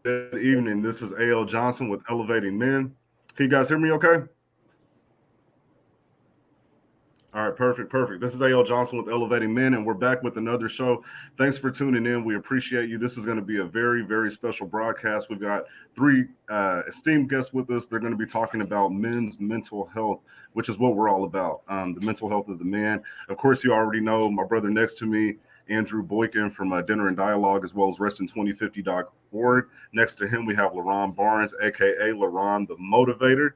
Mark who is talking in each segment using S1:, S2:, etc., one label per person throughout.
S1: Good evening. This is A.L. Johnson with Elevating Men. Can you guys hear me okay? All right, perfect. This is A.L. Johnson with Elevating Men, and we're back with another show. Thanks for tuning in. We appreciate you. This is going to be a very, very special broadcast. We've got three esteemed guests with us. They're going to be talking about men's mental health, which is what we're all about, the mental health of the man. Of course, you already know my brother next to me, Andrew Boykin from Dinner and Dialogue, as well as Resting2050.org. Next to him, we have LaRon Barnes, a.k.a. LaRon the Motivator.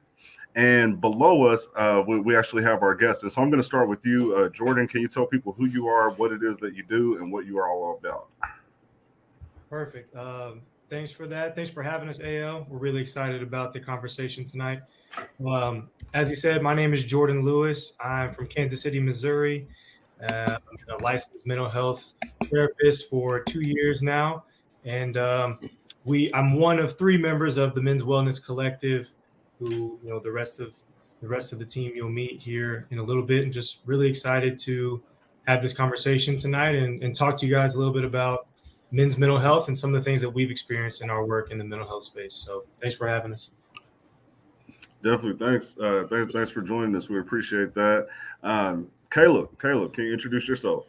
S1: And below us, we actually have our guest. And so I'm going to start with you, Jordan. Can you tell people who you are, what it is that you do, and what you are all about?
S2: Perfect. Thanks for that. Thanks for having us, AL. We're really excited about the conversation tonight. As you said, my name is Jordan Lewis. I'm from Kansas City, Missouri. I'm a licensed mental health therapist for 2 years now. And I'm one of three members of the Men's Wellness Collective, who, the rest of the team you'll meet here in a little bit, and just really excited to have this conversation tonight and talk to you guys a little bit about men's mental health and some of the things that we've experienced in our work in the mental health space. So thanks for having us.
S1: Definitely. Thanks for joining us. We appreciate that. Caleb, can you introduce yourself?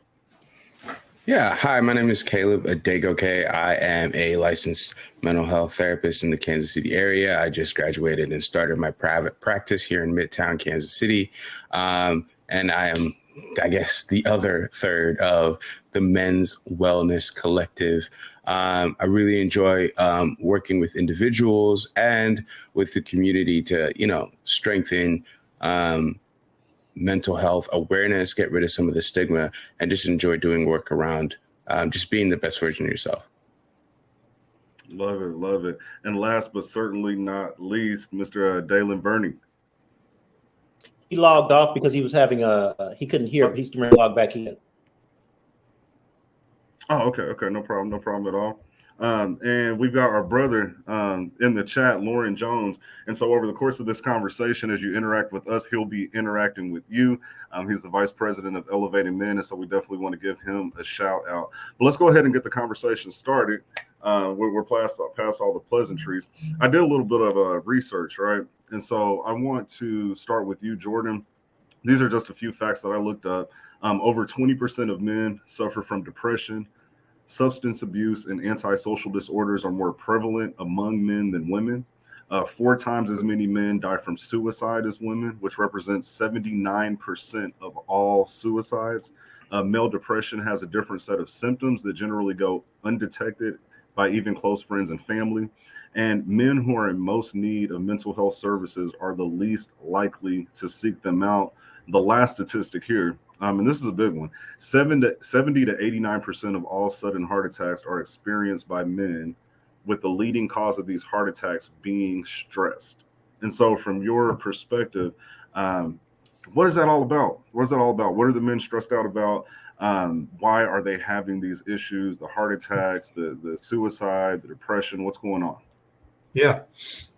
S3: Yeah. Hi, my name is Caleb Adegoke. I am a licensed mental health therapist in the Kansas City area. I just graduated and started my private practice here in Midtown Kansas City. And I am, I guess, the other third of the Men's Wellness Collective. I really enjoy working with individuals and with the community to, strengthen mental health awareness, get rid of some of the stigma, and just enjoy doing work around just being the best version of yourself.
S1: Love it. And last but certainly not least, Mr. Dalen Burney.
S4: He logged off because he was having he couldn't hear, but he's going to log back in.
S1: Oh, okay. No problem at all. And we've got our brother in the chat, Lauren Jones. And so over the course of this conversation, as you interact with us, he'll be interacting with you. He's the vice president of Elevating Men, and so we definitely want to give him a shout out. But let's go ahead and get the conversation started. We're past all the pleasantries. I did a little bit of research, right? And so I want to start with you, Jordan. These are just a few facts that I looked up. Over 20% of men suffer from depression. Substance abuse and antisocial disorders are more prevalent among men than women. 4 times as many men die from suicide as women, which represents 79% of all suicides. Male depression has a different set of symptoms that generally go undetected by even close friends and family. And men who are in most need of mental health services are the least likely to seek them out. The last statistic here, and this is a big one, 70 to 89% of all sudden heart attacks are experienced by men with the leading cause of these heart attacks being stressed. And so, from your perspective, what is that all about? What is that all about? What are the men stressed out about? Why are they having these issues, the heart attacks, the suicide, the depression? What's going on?
S2: Yeah.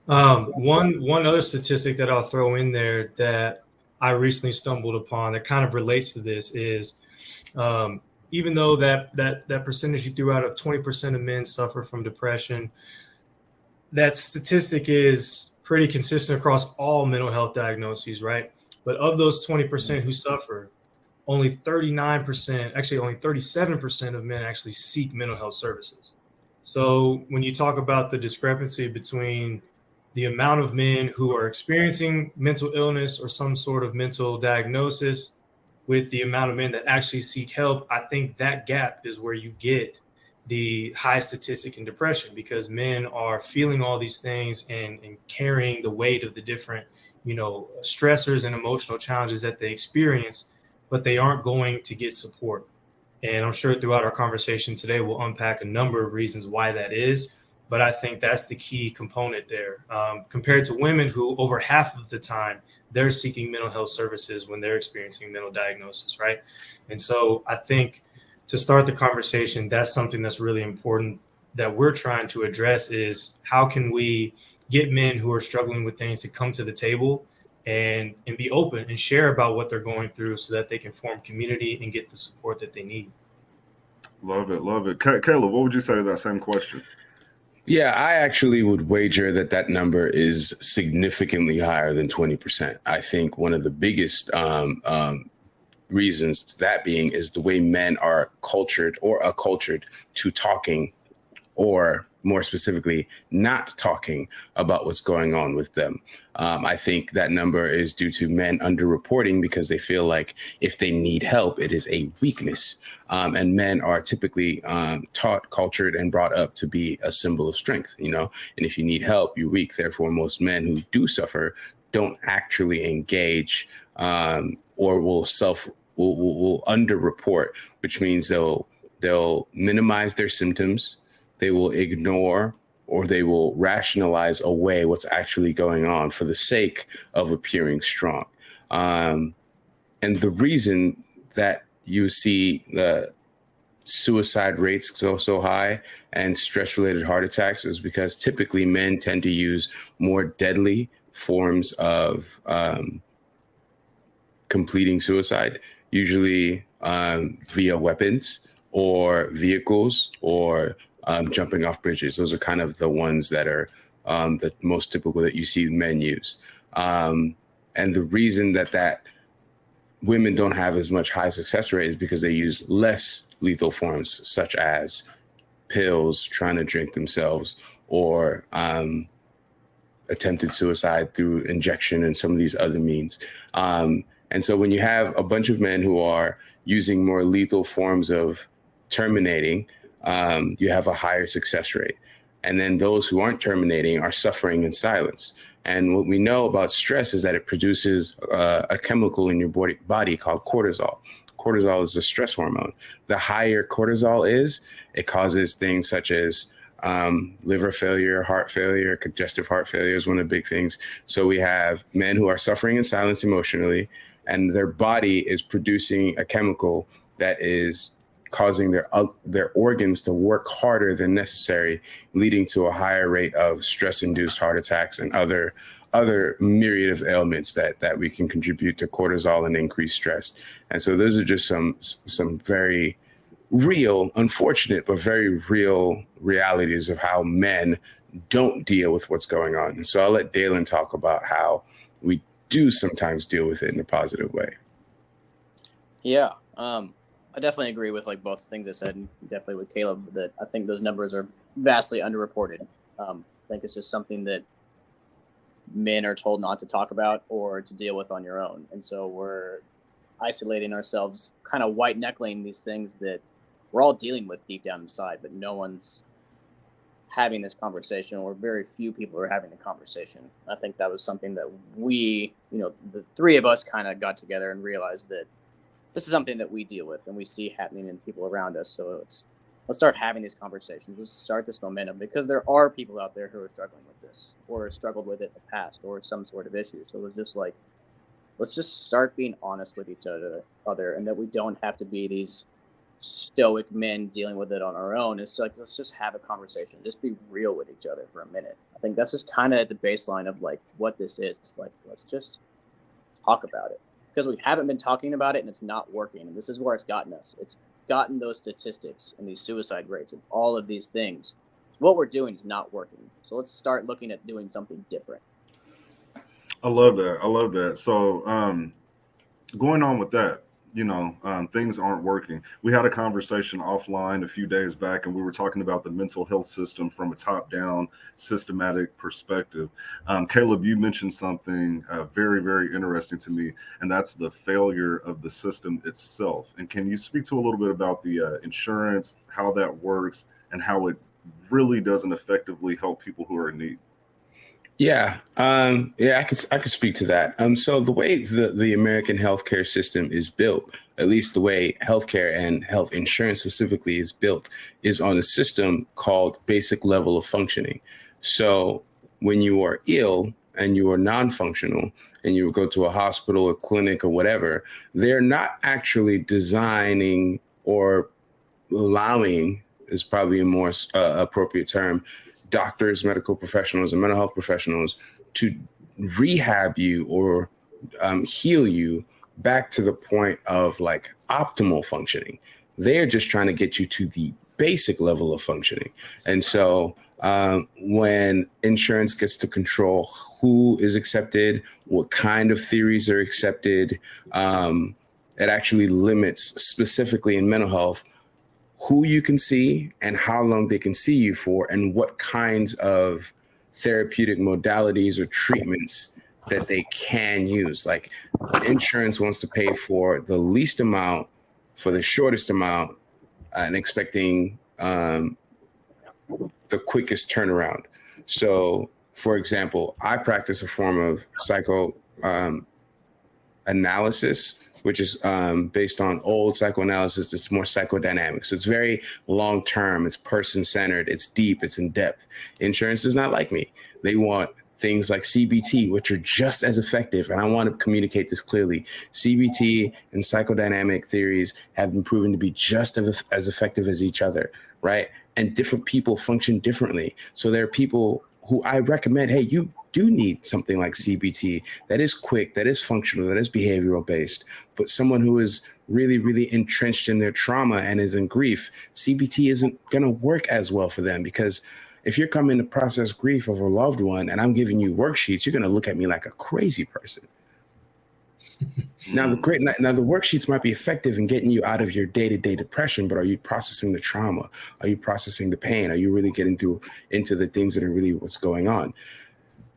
S2: One other statistic that I'll throw in there that I recently stumbled upon that kind of relates to this is even though that percentage you threw out of 20% of men suffer from depression, that statistic is pretty consistent across all mental health diagnoses, right? But of those 20% who suffer, only 39%, actually only 37% of men actually seek mental health services. So when you talk about the discrepancy between the amount of men who are experiencing mental illness or some sort of mental diagnosis with the amount of men that actually seek help, I think that gap is where you get the high statistic in depression, because men are feeling all these things and carrying the weight of the different, stressors and emotional challenges that they experience, but they aren't going to get support. And I'm sure throughout our conversation today, we'll unpack a number of reasons why that is. But I think that's the key component there. Compared to women who over half of the time, they're seeking mental health services when they're experiencing mental diagnosis, right? And so I think to start the conversation, that's something that's really important that we're trying to address is how can we get men who are struggling with things to come to the table and be open and share about what they're going through so that they can form community and get the support that they need.
S1: Love it, love it. Caleb, what would you say to that same question?
S3: Yeah, I actually would wager that number is significantly higher than 20%. I think one of the biggest reasons to that being is the way men are cultured or accultured to talking, or more specifically, not talking about what's going on with them. I think that number is due to men underreporting because they feel like if they need help, it is a weakness. And men are typically taught, cultured, and brought up to be a symbol of strength, And if you need help, you're weak. Therefore, most men who do suffer don't actually engage or will underreport, which means they'll minimize their symptoms. They will ignore or they will rationalize away what's actually going on for the sake of appearing strong. And the reason that you see the suicide rates go so high and stress-related heart attacks is because typically men tend to use more deadly forms of completing suicide, usually via weapons or vehicles or jumping off bridges. Those are kind of the ones that are the most typical that you see men use. And the reason that women don't have as much high success rate is because they use less lethal forms, such as pills, trying to drink themselves, or attempted suicide through injection and some of these other means. And so when you have a bunch of men who are using more lethal forms of terminating, you have a higher success rate. And then those who aren't terminating are suffering in silence. And what we know about stress is that it produces a chemical in your body called cortisol. Cortisol is a stress hormone. The higher cortisol is, it causes things such as liver failure, heart failure, congestive heart failure is one of the big things. So we have men who are suffering in silence emotionally, and their body is producing a chemical that is causing their organs to work harder than necessary, leading to a higher rate of stress-induced heart attacks and other myriad of ailments that we can contribute to cortisol and increased stress. And so those are just some very real, unfortunate, but very real realities of how men don't deal with what's going on. And so I'll let Dalen talk about how we do sometimes deal with it in a positive way.
S5: Yeah. I definitely agree with like both things I said, and definitely with Caleb that I think those numbers are vastly underreported. I think it's just something that men are told not to talk about or to deal with on your own. And so we're isolating ourselves, kind of white knuckling these things that we're all dealing with deep down inside, but no one's having this conversation, or very few people are having the conversation. I think that was something that we, the three of us kind of got together and realized that this is something that we deal with and we see happening in people around us. So it's let's start having these conversations. Let's start this momentum, because there are people out there who are struggling with this, or struggled with it in the past, or some sort of issue. So it's just like, let's just start being honest with each other, and that we don't have to be these stoic men dealing with it on our own. It's like, let's just have a conversation, just be real with each other for a minute. I think that's just kind of at the baseline of like what this is. It's like, let's just talk about it, because we haven't been talking about it and it's not working. And this is where it's gotten us. It's gotten those statistics and these suicide rates and all of these things. What we're doing is not working. So let's start looking at doing something different.
S1: I love that. I love that. So going on with that, things aren't working. We had a conversation offline a few days back, and we were talking about the mental health system from a top-down, systematic perspective. Caleb, you mentioned something very, very interesting to me, and that's the failure of the system itself. And can you speak to a little bit about the insurance, how that works, and how it really doesn't effectively help people who are in need?
S3: Yeah, I could speak to that. So the way the American healthcare system is built, at least the way healthcare and health insurance specifically is built, is on a system called basic level of functioning. So when you are ill and you are non-functional and you go to a hospital or clinic or whatever, they're not actually designing or allowing, is probably a more appropriate term, doctors, medical professionals, and mental health professionals to rehab you or heal you back to the point of like optimal functioning. They're just trying to get you to the basic level of functioning. And so when insurance gets to control who is accepted, what kind of theories are accepted, it actually limits, specifically in mental health, who you can see and how long they can see you for, and what kinds of therapeutic modalities or treatments that they can use. Like, insurance wants to pay for the least amount for the shortest amount and expecting the quickest turnaround. So, for example, I practice a form of psychoanalysis, which is based on old psychoanalysis. It's more psychodynamic. So it's very long-term, it's person-centered, it's deep, it's in depth. Insurance does not like me. They want things like CBT, which are just as effective. And I want to communicate this clearly. CBT and psychodynamic theories have been proven to be just as effective as each other, right? And different people function differently. So there are people who I recommend, hey, you do need something like CBT that is quick, that is functional, that is behavioral based. But someone who is really, really entrenched in their trauma and is in grief, CBT isn't going to work as well for them, because if you're coming to process grief of a loved one and I'm giving you worksheets, you're going to look at me like a crazy person. Now the worksheets might be effective in getting you out of your day-to-day depression, but are you processing the trauma? Are you processing the pain? Are you really getting into the things that are really what's going on?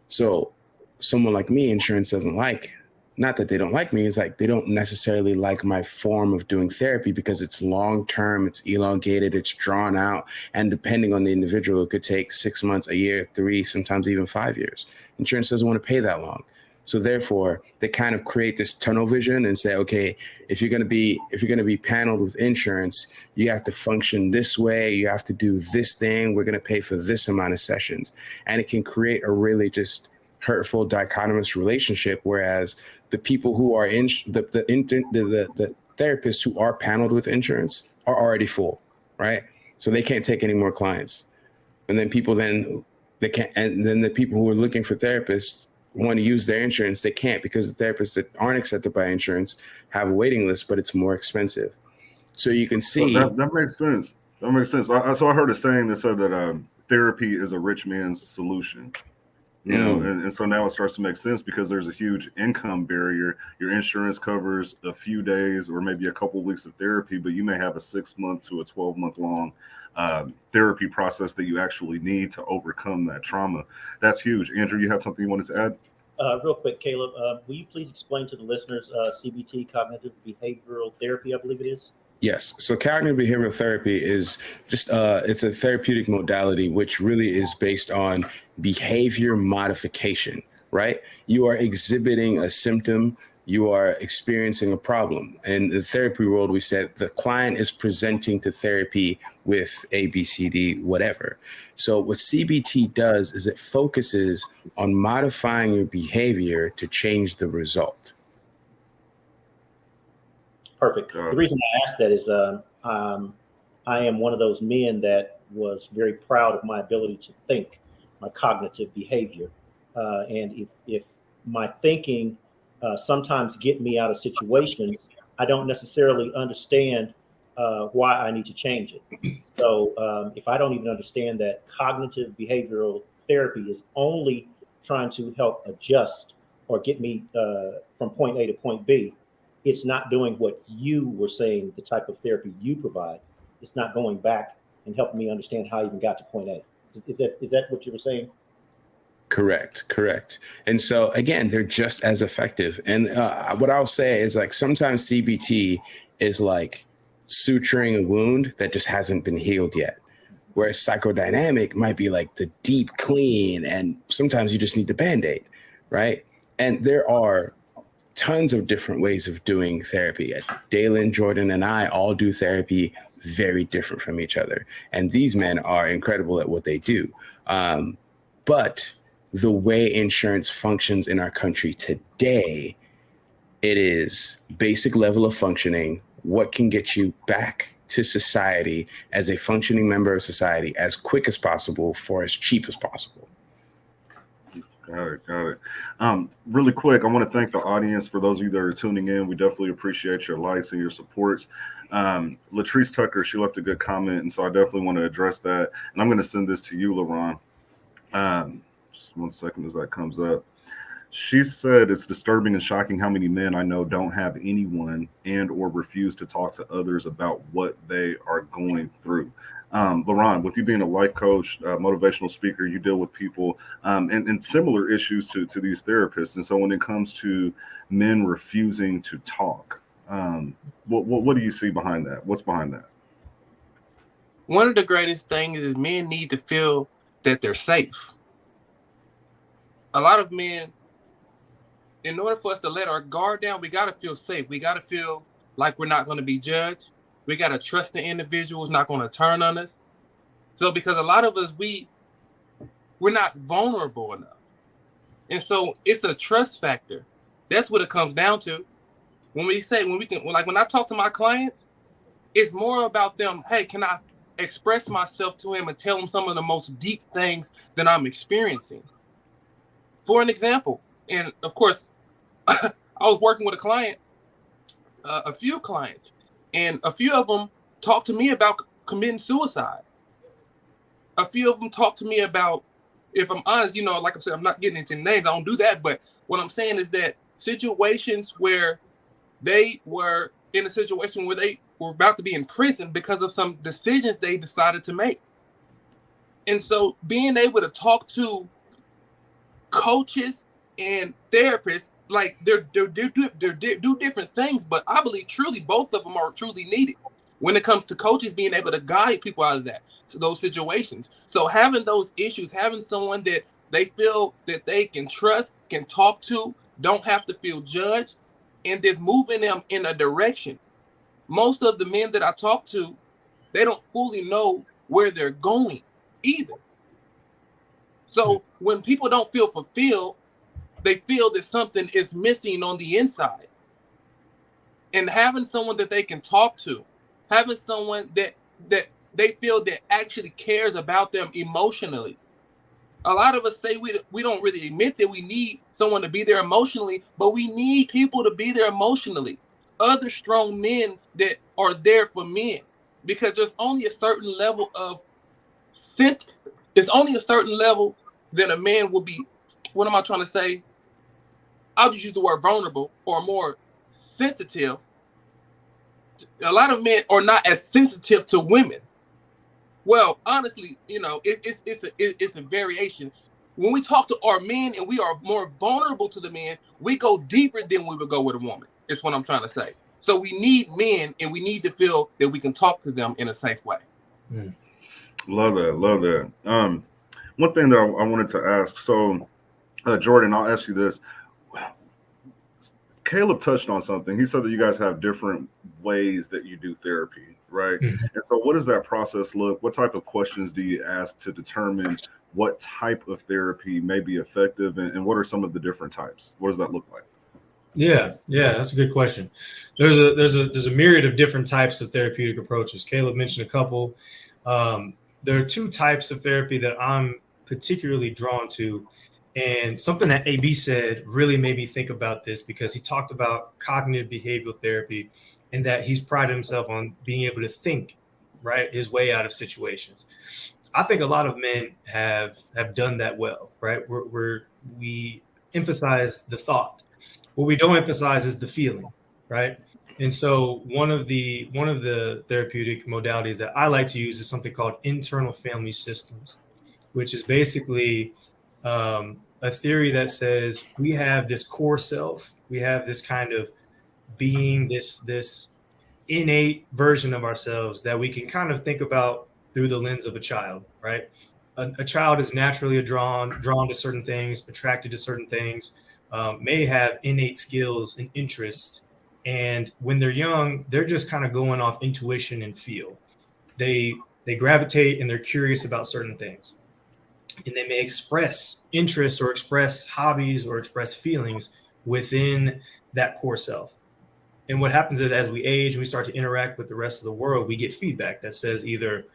S3: So someone like me, insurance doesn't like. Not that they don't like me, it's like they don't necessarily like my form of doing therapy, because it's long-term, it's elongated, it's drawn out. And depending on the individual, it could take 6 months, a year, 3, sometimes even 5 years. Insurance doesn't want to pay that long. So therefore, they kind of create this tunnel vision and say, okay, if you're going to be paneled with insurance, you have to function this way. You have to do this thing. We're going to pay for this amount of sessions. And it can create a really just hurtful dichotomous relationship. Whereas the people who are the therapists who are paneled with insurance are already full, right? So they can't take any more clients. And then the people who are looking for therapists want to use their insurance, they can't, because the therapists that aren't accepted by insurance have a waiting list, but it's more expensive. So you can see
S1: that makes sense. That makes sense. So I heard a saying that said that therapy is a rich man's solution. You know, and so now it starts to make sense, because there's a huge income barrier. Your insurance covers a few days or maybe a couple of weeks of therapy, but you may have a 6-month to a 12-month long therapy process that you actually need to overcome that trauma. That's huge. Andrew, you have something you wanted to add?
S4: Real quick, Caleb, will you please explain to the listeners CBT, cognitive behavioral therapy, I believe it is?
S3: Yes. So cognitive behavioral therapy is just it's a therapeutic modality which really is based on behavior modification, right? You are exhibiting a symptom you are experiencing a problem. In the therapy world, we said the client is presenting to therapy with A, B, C, D, whatever. So what CBT does is it focuses on modifying your behavior to change the result.
S4: Perfect. The reason I asked that is I am one of those men that was very proud of my ability to think, my cognitive behavior. And if my thinking sometimes get me out of situations, I don't necessarily understand why I need to change it. So if I don't even understand that cognitive behavioral therapy is only trying to help adjust or get me from point A to point B, it's not doing what you were saying, the type of therapy you provide. It's not going back and helping me understand how I even got to point A. Is that what you were saying?
S3: Correct. And so again, they're just as effective. And what I'll say is, like, sometimes CBT is like suturing a wound that just hasn't been healed yet. Whereas psychodynamic might be like the deep clean, and sometimes you just need the Band-Aid, right? And there are tons of different ways of doing therapy. Dalen, Jordan, and I all do therapy very different from each other. And these men are incredible at what they do. But the way insurance functions in our country today, it is basic level of functioning. What can get you back to society as a functioning member of society as quick as possible for as cheap as possible?
S1: Got it. Really quick, I want to thank the audience. For those of you that are tuning in, we definitely appreciate your likes and your supports. Latrice Tucker, she left a good comment, and so I definitely want to address that. And I'm going to send this to you, LaRon. Just 1 second as that comes up. She said, it's disturbing and shocking how many men I know don't have anyone and or refuse to talk to others about what they are going through. LaRon, with you being a life coach, motivational speaker, you deal with people and similar issues to these therapists. And so when it comes to men refusing to talk, what do you see behind that? What's behind that?
S6: One of the greatest things is men need to feel that they're safe. A lot of men, in order for us to let our guard down, we got to feel safe. We got to feel like we're not going to be judged. We got to trust the individual's not going to turn on us. So because a lot of us, we're not vulnerable enough. And so it's a trust factor. That's what it comes down to. When I talk to my clients, it's more about them. Hey, can I express myself to him and tell him some of the most deep things that I'm experiencing? For an example, and of course, I was working with a few clients, and a few of them talked to me about committing suicide. A few of them talked to me about, if I'm honest, like I said, I'm not getting into names. I don't do that. But what I'm saying is that situations where they were in a situation where they were about to be in prison because of some decisions they decided to make. And so being able to talk to coaches and therapists, like they do different things, but I believe truly both of them are truly needed when it comes to coaches being able to guide people out of those situations. So having those issues, having someone that they feel that they can trust, can talk to, don't have to feel judged, and just moving them in a direction. Most of the men that I talk to, they don't fully know where they're going either. So when people don't feel fulfilled, they feel that something is missing on the inside. And having someone that they can talk to, having someone that they feel that actually cares about them emotionally. A lot of us say we don't really admit that we need someone to be there emotionally, but we need people to be there emotionally. Other strong men that are there for men, because there's only a certain level of there's only a certain level that a man will be, what am I trying to say? I'll just use the word vulnerable or more sensitive. A lot of men are not as sensitive to women. Well, honestly, it's a variation. When we talk to our men and we are more vulnerable to the men, we go deeper than we would go with a woman. Is what I'm trying to say. So we need men, and we need to feel that we can talk to them in a safe way.
S1: Love that. One thing that I wanted to ask. So, Jordan, I'll ask you this. Caleb touched on something. He said that you guys have different ways that you do therapy, right?
S2: Mhm.
S1: And so what does that process look? What type of questions do you ask to determine what type of therapy may be effective, and what are some of the different types? What does that look like?
S2: Yeah, that's a good question. There's a myriad of different types of therapeutic approaches. Caleb mentioned a couple. There are two types of therapy that I'm particularly drawn to, and something that AB said really made me think about this because he talked about cognitive behavioral therapy and that he's prided himself on being able to think right his way out of situations. I think a lot of men have done that well, right? We emphasize the thought. What we don't emphasize is the feeling, right? And so one of the therapeutic modalities that I like to use is something called internal family systems, which is basically a theory that says we have this core self, we have this kind of being, this innate version of ourselves that we can kind of think about through the lens of a child, right? A child is naturally drawn to certain things, attracted to certain things, may have innate skills and interests. And when they're young, they're just kind of going off intuition and feel. They gravitate and they're curious about certain things. And they may express interests or express hobbies or express feelings within that core self. And what happens is as we age and we start to interact with the rest of the world, we get feedback that says either,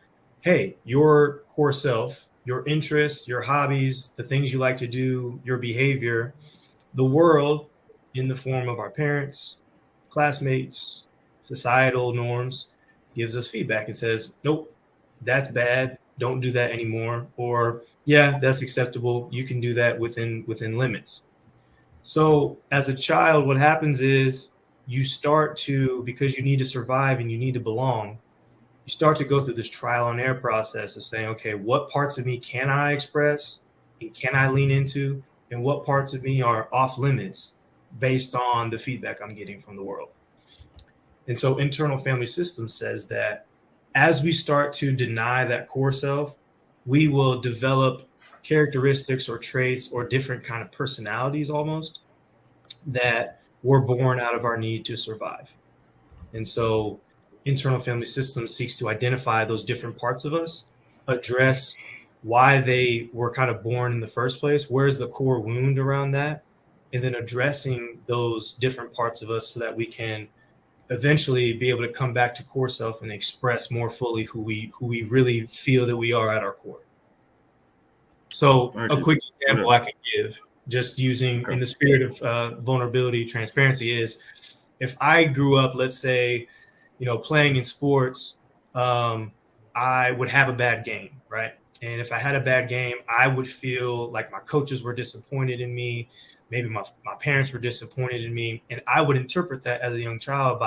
S2: hey, your core self, your interests, your hobbies, the things you like to do, your behavior, the world in the form of our parents, classmates, societal norms gives us feedback and says, nope, that's bad. Don't do that anymore. Or yeah, that's acceptable. You can do that within limits. So as a child, what happens is you start to, because you need to survive and you need to belong, you start to go through this trial and error process of saying, okay, what parts of me can I express and can I lean into? And what parts of me are off limits based on the feedback I'm getting from the world? And so internal family systems says that as we start to deny that core self, we will develop characteristics or traits or different kind of personalities almost that were born out of our need to survive. And so internal family systems seeks to identify those different parts of us, address why they were kind of born in the first place, where's the core wound around that, and then addressing those different parts of us so that we can eventually be able to come back to core self and express more fully who we really feel that we are at our core. So a quick example I can give, just using in the spirit of vulnerability, transparency, is if I grew up, let's say, playing in sports, I would have a bad game, right? And if I had a bad game, I would feel like my coaches were disappointed in me. Maybe my parents were disappointed in me. And I would interpret that as a young child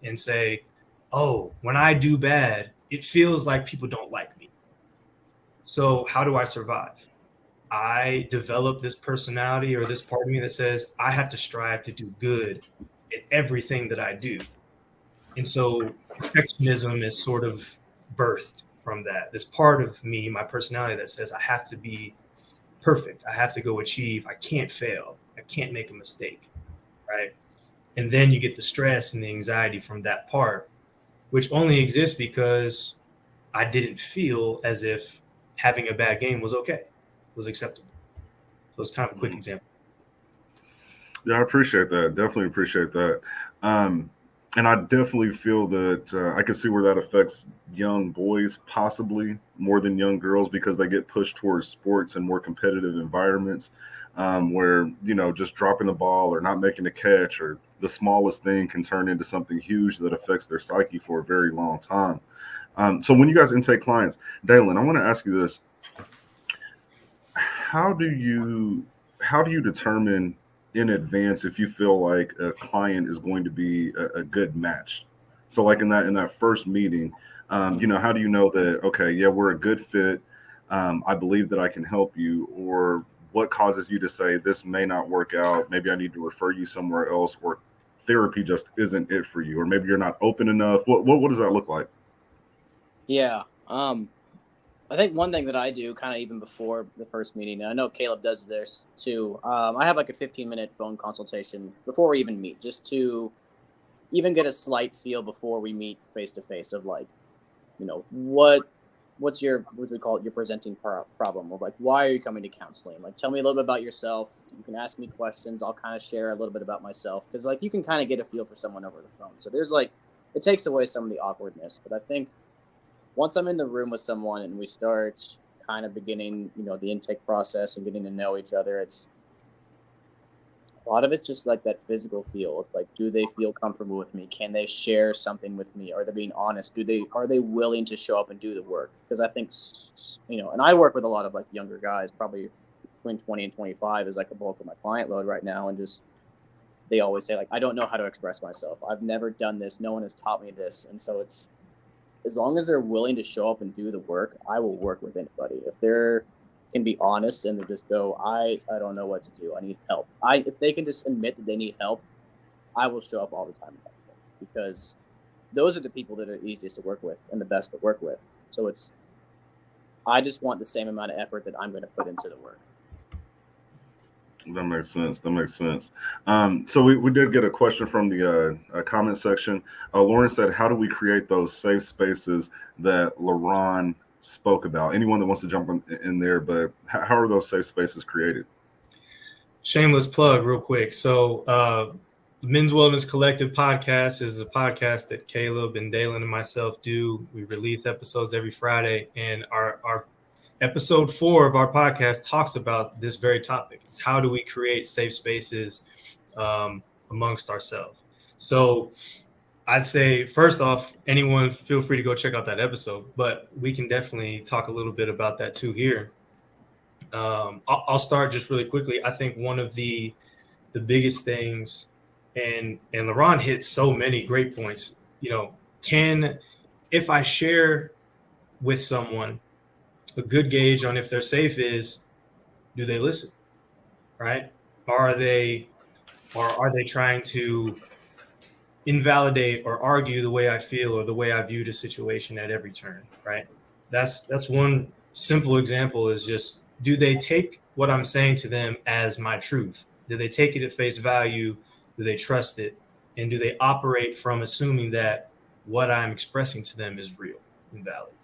S2: and say, oh, when I do bad, it feels like people don't like me. So how do I survive? I develop this personality or this part of me that says I have to strive to do good in everything that I do. And so perfectionism is sort of birthed from that. This part of me, my personality that says I have to be perfect. I have to go achieve. I can't fail. I can't make a mistake. Right. And then you get the stress and the anxiety from that part, which only exists because I didn't feel as if having a bad game was okay, was acceptable. So it's kind of a quick example.
S1: Yeah, I appreciate that. Definitely appreciate that. And I definitely feel that I can see where that affects young boys possibly more than young girls because they get pushed towards sports and more competitive environments where, just dropping the ball or not making a catch or the smallest thing can turn into something huge that affects their psyche for a very long time. So when you guys intake clients, Dalen, I want to ask you this. How do you determine in advance if you feel like a client is going to be a good match? So like in that first meeting, how do you know that, okay, yeah, we're a good fit. I believe that I can help you, or what causes you to say this may not work out? Maybe I need to refer you somewhere else, or therapy just isn't it for you, or maybe you're not open enough. What does that look like?
S5: Yeah. I think one thing that I do kind of even before the first meeting, and I know Caleb does this too. I have like a 15-minute phone consultation before we even meet, just to even get a slight feel before we meet face to face of like, what's your, what do we call it, your presenting problem, or like, why are you coming to counseling? Like, tell me a little bit about yourself. You can ask me questions. I'll kind of share a little bit about myself, because like you can kind of get a feel for someone over the phone. So there's like, it takes away some of the awkwardness. But I think once I'm in the room with someone and we start kind of beginning, the intake process and getting to know each other, a lot of it's just like that physical feel. It's like, do they feel comfortable with me? Can they share something with me? Are they being honest? Are they willing to show up and do the work? Because I think, and I work with a lot of like younger guys, probably between 20 and 25 is like a bulk of my client load right now. And just, they always say like, I don't know how to express myself. I've never done this. No one has taught me this. And so it's, as long as they're willing to show up and do the work, I will work with anybody. If they're can be honest and they just go, I don't know what to do. I need help. If they can just admit that they need help, I will show up all the time, because those are the people that are easiest to work with and the best to work with. So I just want the same amount of effort that I'm going to put into the work.
S1: That makes sense. So we did get a question from the comment section. Lauren said, how do we create those safe spaces that LaRon spoke about? Anyone that wants to jump in there, but how are those safe spaces created?
S2: Shameless plug real quick. So Men's Wellness Collective podcast is a podcast that Caleb and Dalen and myself do. We release episodes every Friday, and our episode 4 of our podcast talks about this very topic. It's how do we create safe spaces amongst ourselves. So I'd say, first off, anyone feel free to go check out that episode, but we can definitely talk a little bit about that too here. I'll start just really quickly. I think one of the biggest things, and LaRon hit so many great points, if I share with someone, a good gauge on if they're safe is, do they listen, right? Are they trying to invalidate or argue the way I feel or the way I viewed a situation at every turn, right? That's one simple example, is just, do they take what I'm saying to them as my truth? Do they take it at face value? Do they trust it? And do they operate from assuming that what I'm expressing to them is real and valid?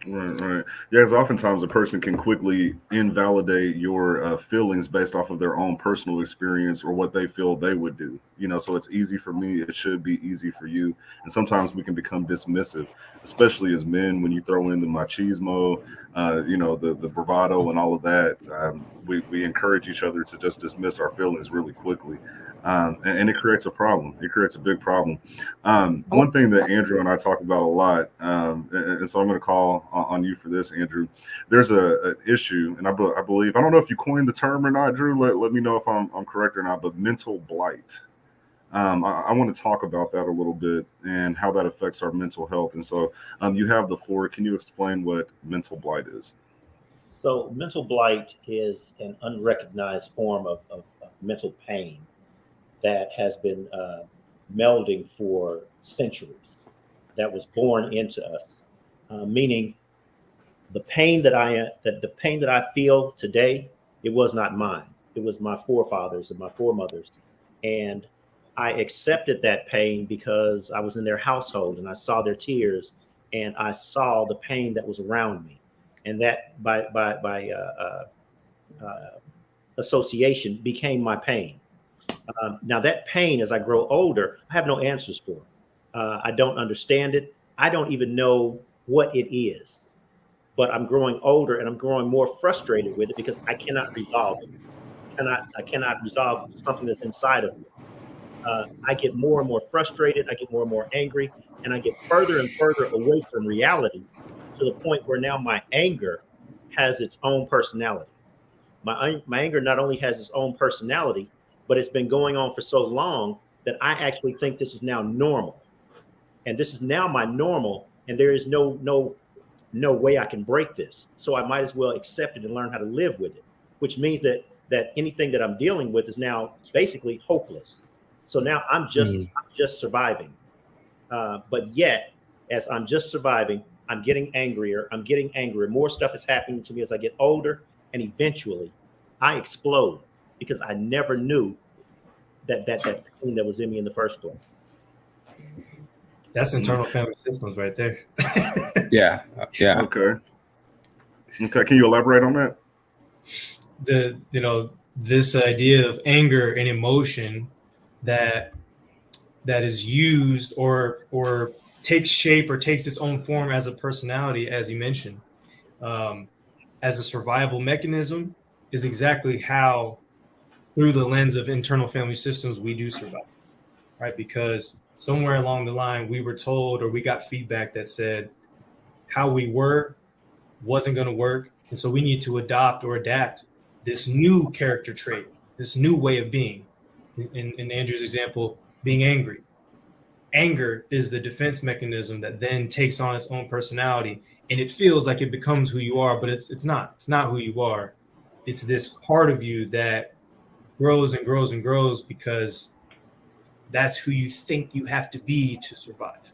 S1: Right. Yeah, because oftentimes a person can quickly invalidate your feelings based off of their own personal experience or what they feel they would do. So it's easy for me. It should be easy for you. And sometimes we can become dismissive, especially as men, when you throw in the machismo, the bravado and all of that. We encourage each other to just dismiss our feelings really quickly. And it creates a problem. It creates a big problem. One thing that Andrew and I talk about a lot, and so I'm going to call on you for this, Andrew. There's an issue, and I believe, I don't know if you coined the term or not, Drew. Let me know if I'm correct or not, but mental blight. I want to talk about that a little bit and how that affects our mental health. And so you have the floor. Can you explain what mental blight is?
S4: So mental blight is an unrecognized form of mental pain that has been melding for centuries, that was born into us, meaning the pain that I feel today, it was not mine. It was my forefathers and my foremothers, and I accepted that pain because I was in their household and I saw their tears and I saw the pain that was around me, and that by association became my pain. Now that pain, as I grow older, I have no answers for. I don't understand it. I don't even know what it is. But I'm growing older and I'm growing more frustrated with it because I cannot resolve it. I cannot resolve something that's inside of me. I get more and more frustrated. I get more and more angry, and I get further and further away from reality, to the point where now my anger has its own personality. My anger not only has its own personality, but it's been going on for so long that I actually think this is now normal. And this is now my normal, and there is no way I can break this. So I might as well accept it and learn how to live with it, which means that anything that I'm dealing with is now basically hopeless. So now I'm just surviving. But yet, as I'm just surviving, I'm getting angrier. I'm getting angrier. More stuff is happening to me as I get older. And eventually I explode because I never knew that pain that was in me in the first place.
S2: That's internal family systems right there.
S3: Yeah.
S1: Okay. Can you elaborate on that?
S2: This idea of anger and emotion that is used or takes shape or takes its own form as a personality, as you mentioned, as a survival mechanism, is exactly how, through the lens of internal family systems, we do survive, right? Because somewhere along the line, we were told or we got feedback that said how we were wasn't going to work. And so we need to adopt or adapt this new character trait, this new way of being. In Andrew's example, being angry. Anger is the defense mechanism that then takes on its own personality, and it feels like it becomes who you are, but it's not. It's not who you are. It's this part of you that grows and grows and grows because that's who you think you have to be to survive.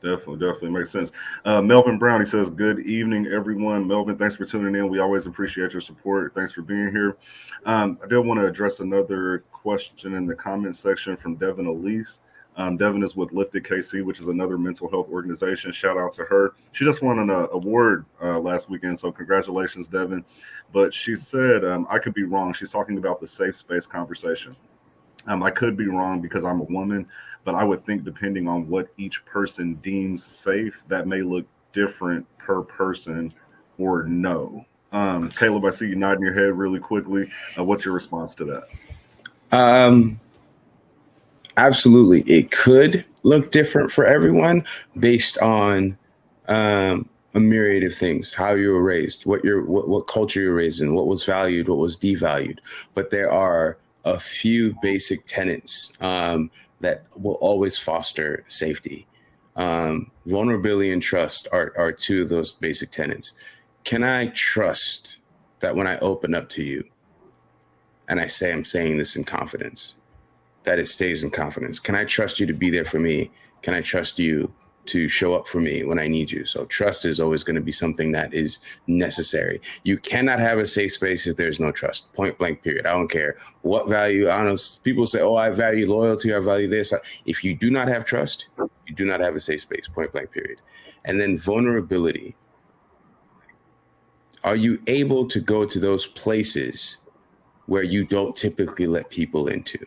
S1: Definitely makes sense. Melvin Brown, he says, good evening, everyone. Melvin, thanks for tuning in. We always appreciate your support. Thanks for being here. I did want to address another question in the comment section from Devin Elise. Devin is with Lifted KC, which is another mental health organization. Shout out to her. She just won an award last weekend, so congratulations, Devin. But she said, I could be wrong. She's talking about the safe space conversation. I could be wrong because I'm a woman, but I would think depending on what each person deems safe, that may look different per person or no. Caleb, I see you nodding your head really quickly. What's your response to that?
S3: Absolutely. It could look different for everyone based on a myriad of things, how you were raised, what culture you're raised in, what was valued, what was devalued. But there are a few basic tenets that will always foster safety. Vulnerability and trust are two of those basic tenets. Can I trust that when I open up to you and I say I'm saying this in confidence, that it stays in confidence? Can I trust you to be there for me? Can I trust you to show up for me when I need you? So trust is always going to be something that is necessary. You cannot have a safe space if there's no trust, point blank, period. I don't care what value. I don't know. People say, oh, I value loyalty. I value this. If you do not have trust, you do not have a safe space, point blank, period. And then vulnerability. Are you able to go to those places where you don't typically let people into?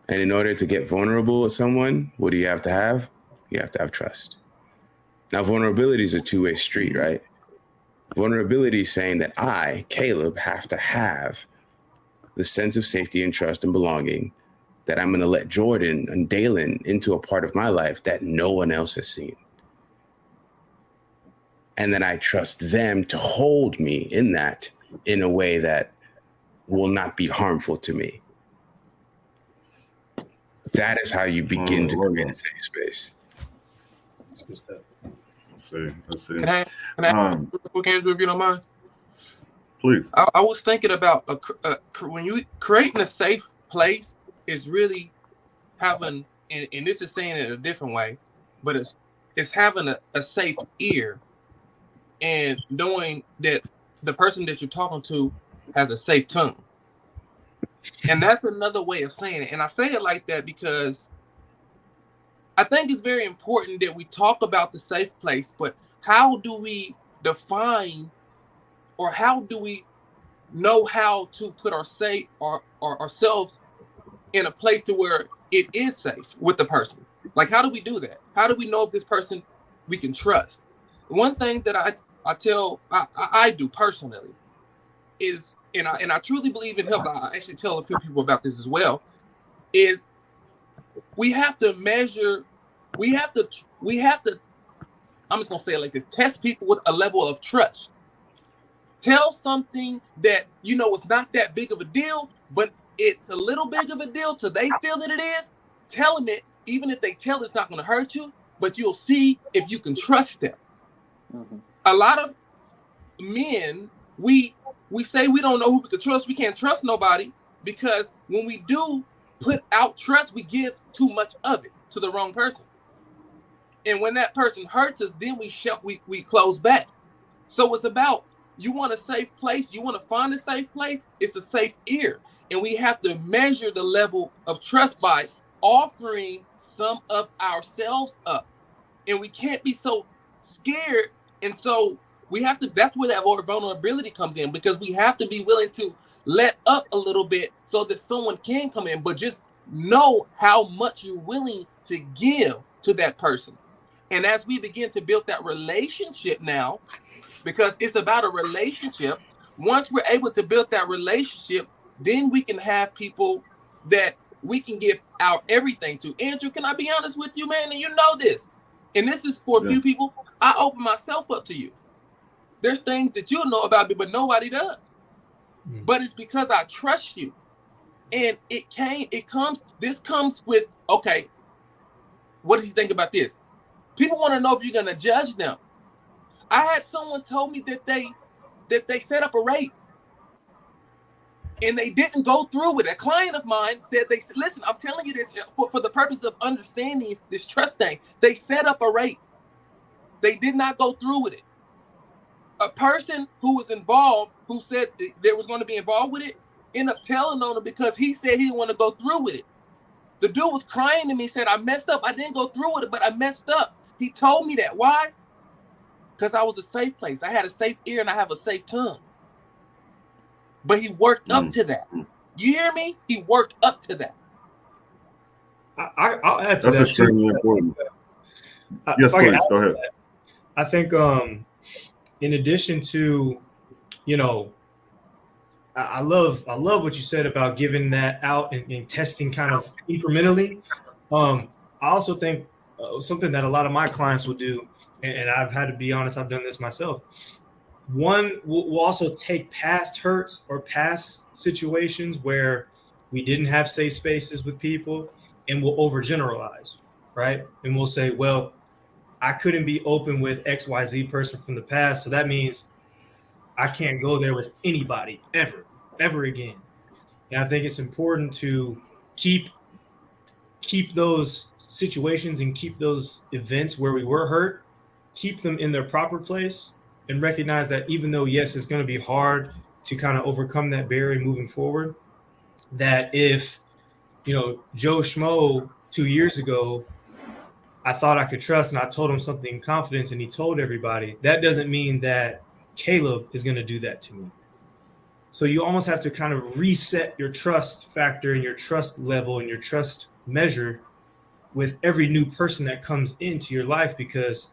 S3: And in order to get vulnerable with someone, what do you have to have? You have to have trust. Now, vulnerability is a two-way street, right? Vulnerability is saying that I, Caleb, have to have the sense of safety and trust and belonging that I'm going to let Jordan and Dalen into a part of my life that no one else has seen. And then I trust them to hold me in that in a way that will not be harmful to me. That is how you begin to create a safe space.
S1: Let's see.
S6: Can I quick, Andrew, if you don't mind?
S1: Please.
S6: I was thinking about when you creating a safe place is really having, and this is saying it in a different way, but it's having a safe ear and knowing that the person that you're talking to has a safe tongue. And that's another way of saying it. And I say it like that because I think it's very important that we talk about the safe place, but how do we define or how do we know how to put ourselves in a place to where it is safe with the person? Like, how do we do that? How do we know if this person we can trust? One thing that I do personally is, and I truly believe in health. I actually tell a few people about this as well, is we have to measure, we have to, I'm just going to say it like this, test people with a level of trust. Tell something that, you know, it's not that big of a deal, but it's a little big of a deal till they feel that it is. Tell them it, even if they tell it's not going to hurt you, but you'll see if you can trust them. Mm-hmm. A lot of men, we say we don't know who we can trust. We can't trust nobody because when we do put out trust, we give too much of it to the wrong person. And when that person hurts us, then we close back. So it's about, you want a safe place, you want to find a safe place, it's a safe ear. And we have to measure the level of trust by offering some of ourselves up. And we can't be so scared. And so we have to, that's where that vulnerability comes in, because we have to be willing to let up a little bit so that someone can come in, but just know how much you're willing to give to that person. And as we begin to build that relationship now, because it's about a relationship, once we're able to build that relationship, then we can have people that we can give our everything to. Andrew, can I be honest with you, man? And you know this. And this is for a few people. I open myself up to you. There's things that you'll know about me, but nobody does. But it's because I trust you. And this comes with, okay, what does he think about this? People want to know if you're going to judge them. I had someone told me that they set up a rape and they didn't go through with it. A client of mine said, listen, I'm telling you this for the purpose of understanding this trust thing. They set up a rape. They did not go through with it. A person who was involved, who said they was going to be involved with it, ended up telling on him because he said he didn't want to go through with it. The dude was crying to me, said, I messed up. I didn't go through with it, but I messed up. He told me that. Why? Because I was a safe place. I had a safe ear and I have a safe tongue. But he worked up to that. You hear me? He worked up to that.
S2: I'll add to
S1: That's
S2: that.
S1: extremely important. Yes, please, go ahead.
S2: I think in addition to, I love what you said about giving that out and testing kind of incrementally. I also think something that a lot of my clients will do, and I've had to be honest, I've done this myself. One, we'll also take past hurts or past situations where we didn't have safe spaces with people, and we'll overgeneralize, right? And we'll say, well, I couldn't be open with XYZ person from the past, so that means I can't go there with anybody ever again. And I think it's important to keep those situations and keep those events where we were hurt, keep them in their proper place, and recognize that even though, yes, it's going to be hard to kind of overcome that barrier moving forward, that if, Joe Schmo 2 years ago, I thought I could trust and I told him something in confidence and he told everybody, that doesn't mean that Caleb is going to do that to me. So you almost have to kind of reset your trust factor and your trust level and your trust measure with every new person that comes into your life, because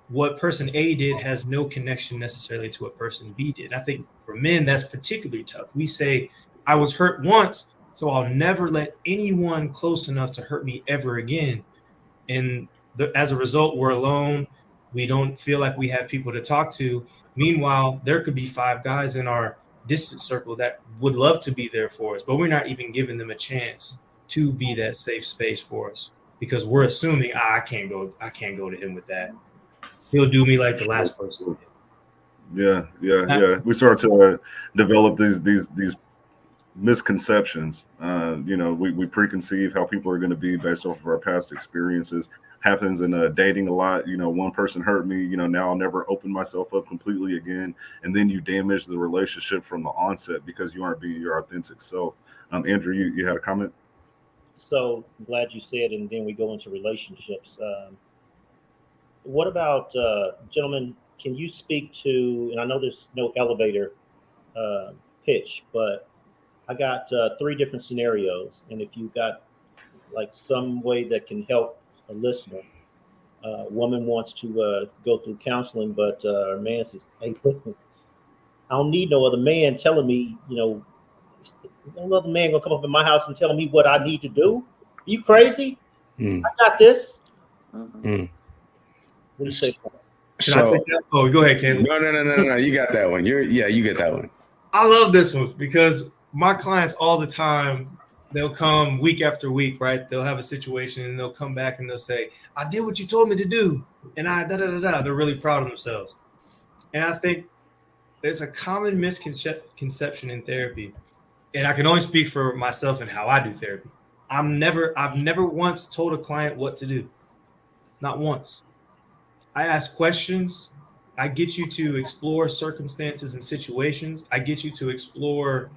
S2: what person A did has no connection necessarily to what person B did. I think for men, that's particularly tough. We say, I was hurt once, so I'll never let anyone close enough to hurt me ever again. And as a result, we're alone. We don't feel like we have people to talk to. Meanwhile, there could be 5 guys in our distant circle that would love to be there for us, but we're not even giving them a chance to be that safe space for us, because we're assuming, I can't go to him with that. He'll do me like the last person did.
S1: Yeah. We start to develop these misconceptions. We preconceive how people are going to be based off of our past experiences. Happens in dating a lot. One person hurt me. Now I'll never open myself up completely again. And then you damage the relationship from the onset because you aren't being your authentic self. Andrew, you had a comment?
S4: So I'm glad you said, and then we go into relationships. What about, gentlemen, can you speak to, and I know there's no elevator pitch, but I got 3 different scenarios. And if you got like some way that can help a listener, a woman wants to go through counseling, but her man says, hey, I don't need no other man telling me, no other man gonna come up in my house and tell me what I need to do. Are you crazy? I got this. What do you say?
S2: Can I take that? Oh, go ahead, Caleb.
S3: No. You got that one. You get that one.
S2: I love this one because my clients all the time, they'll come week after week, right? They'll have a situation and they'll come back and they'll say, I did what you told me to do. And They're really proud of themselves. And I think there's a common misconception in therapy. And I can only speak for myself and how I do therapy. I've never once told a client what to do. Not once. I ask questions. I get you to explore circumstances and situations. I get you to explore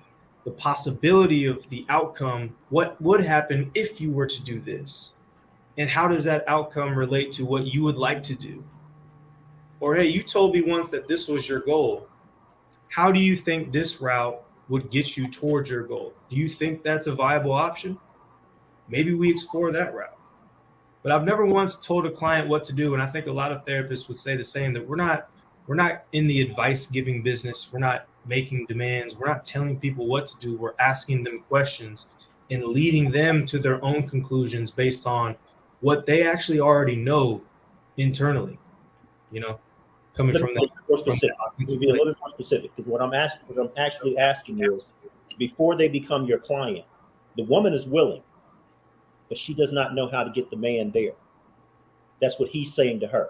S2: the possibility of the outcome. What would happen if you were to do this? And how does that outcome relate to what you would like to do? Or, hey, you told me once that this was your goal. How do you think this route would get you towards your goal? Do you think that's a viable option? Maybe we explore that route. But I've never once told a client what to do, and I think a lot of therapists would say the same, that we're not in the advice giving business. We're not making demands. We're not telling people what to do. We're asking them questions and leading them to their own conclusions based on what they actually already know internally, coming
S4: Let me
S2: from
S4: be more specific.
S2: that
S4: Let me be a little bit more specific, because what I'm actually asking is, before they become your client, the woman is willing, but she does not know how to get the man there. That's what he's saying to her.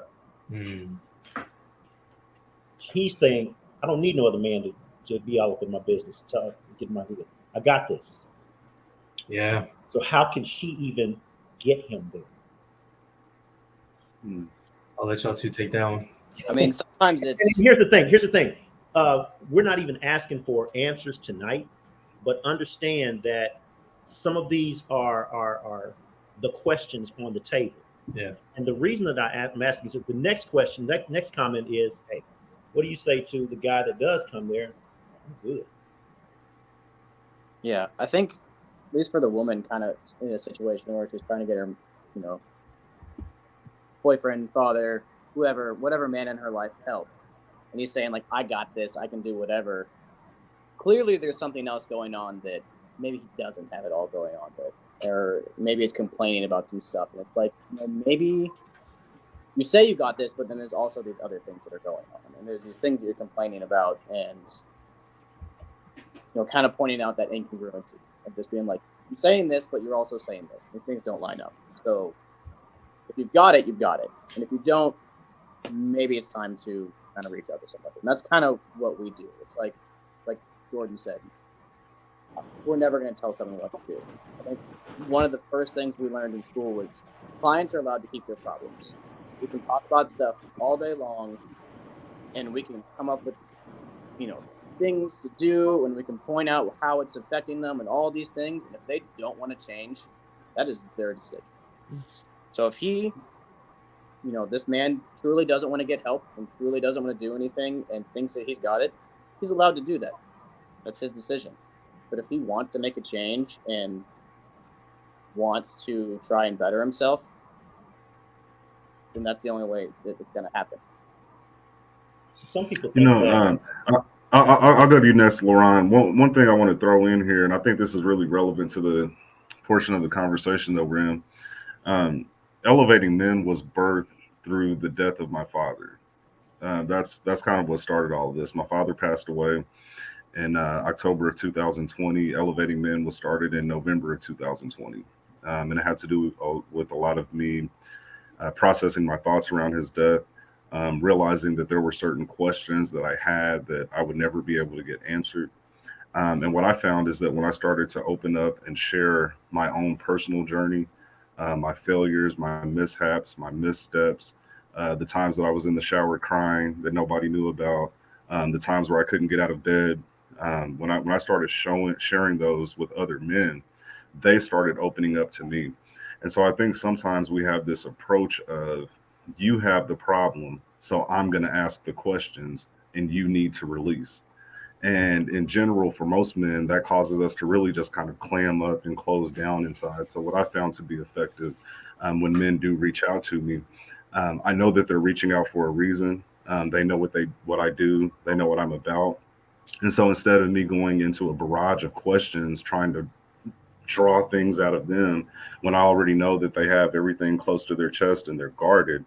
S4: He's saying, I don't need no other man to be all up in my business, to get my head. I got this.
S2: Yeah.
S4: So how can she even get him there?
S2: I'll let y'all two take that one.
S5: I mean, sometimes it's.
S4: And here's the thing. We're not even asking for answers tonight, but understand that some of these are the questions on the table.
S2: Yeah.
S4: And the reason that I'm asking is that the next question, that next comment is, hey, what do you say to the guy that does come there and says, I'm good?
S5: Yeah, I think, at least for the woman, kind of in a situation where she's trying to get her, boyfriend, father, whoever, whatever man in her life help. And he's saying, like, I got this, I can do whatever. Clearly, there's something else going on that maybe he doesn't have it all going on with. Or maybe he's complaining about some stuff. And it's like, maybe you say you got this, but then there's also these other things that are going on. And there's these things that you're complaining about and, kind of pointing out that incongruency of just being like, you're saying this, but you're also saying this. These things don't line up. So if you've got it, you've got it. And if you don't, maybe it's time to kind of reach out to somebody. And that's kind of what we do. It's like Jordan said, we're never going to tell someone what to do. I think one of the first things we learned in school was clients are allowed to keep their problems. We can talk about stuff all day long, and we can come up with, things to do, and we can point out how it's affecting them and all these things. And if they don't want to change, that is their decision. So if he, this man truly doesn't want to get help and truly doesn't want to do anything and thinks that he's got it, he's allowed to do that. That's his decision. But if he wants to make a change and wants to try and better himself, then that's the only way that it's going to happen.
S4: Some people think
S1: I'll go to you next, Lauren. One thing I want to throw in here, and I think this is really relevant to the portion of the conversation that we're in. Elevating Men was birthed through the death of my father. That's kind of what started all of this. My father passed away in October of 2020. Elevating Men was started in November of 2020. And it had to do with a lot of me processing my thoughts around his death, realizing that there were certain questions that I had that I would never be able to get answered. And what I found is that when I started to open up and share my own personal journey, my failures, my mishaps, my missteps, the times that I was in the shower crying that nobody knew about, the times where I couldn't get out of bed, when I started sharing those with other men, they started opening up to me. And so I think sometimes we have this approach of, you have the problem, so I'm going to ask the questions and you need to release. And in general, for most men, that causes us to really just kind of clam up and close down inside. So what I found to be effective when men do reach out to me, I know that they're reaching out for a reason. They know what I do. They know what I'm about. And so instead of me going into a barrage of questions, trying to draw things out of them when I already know that they have everything close to their chest and they're guarded,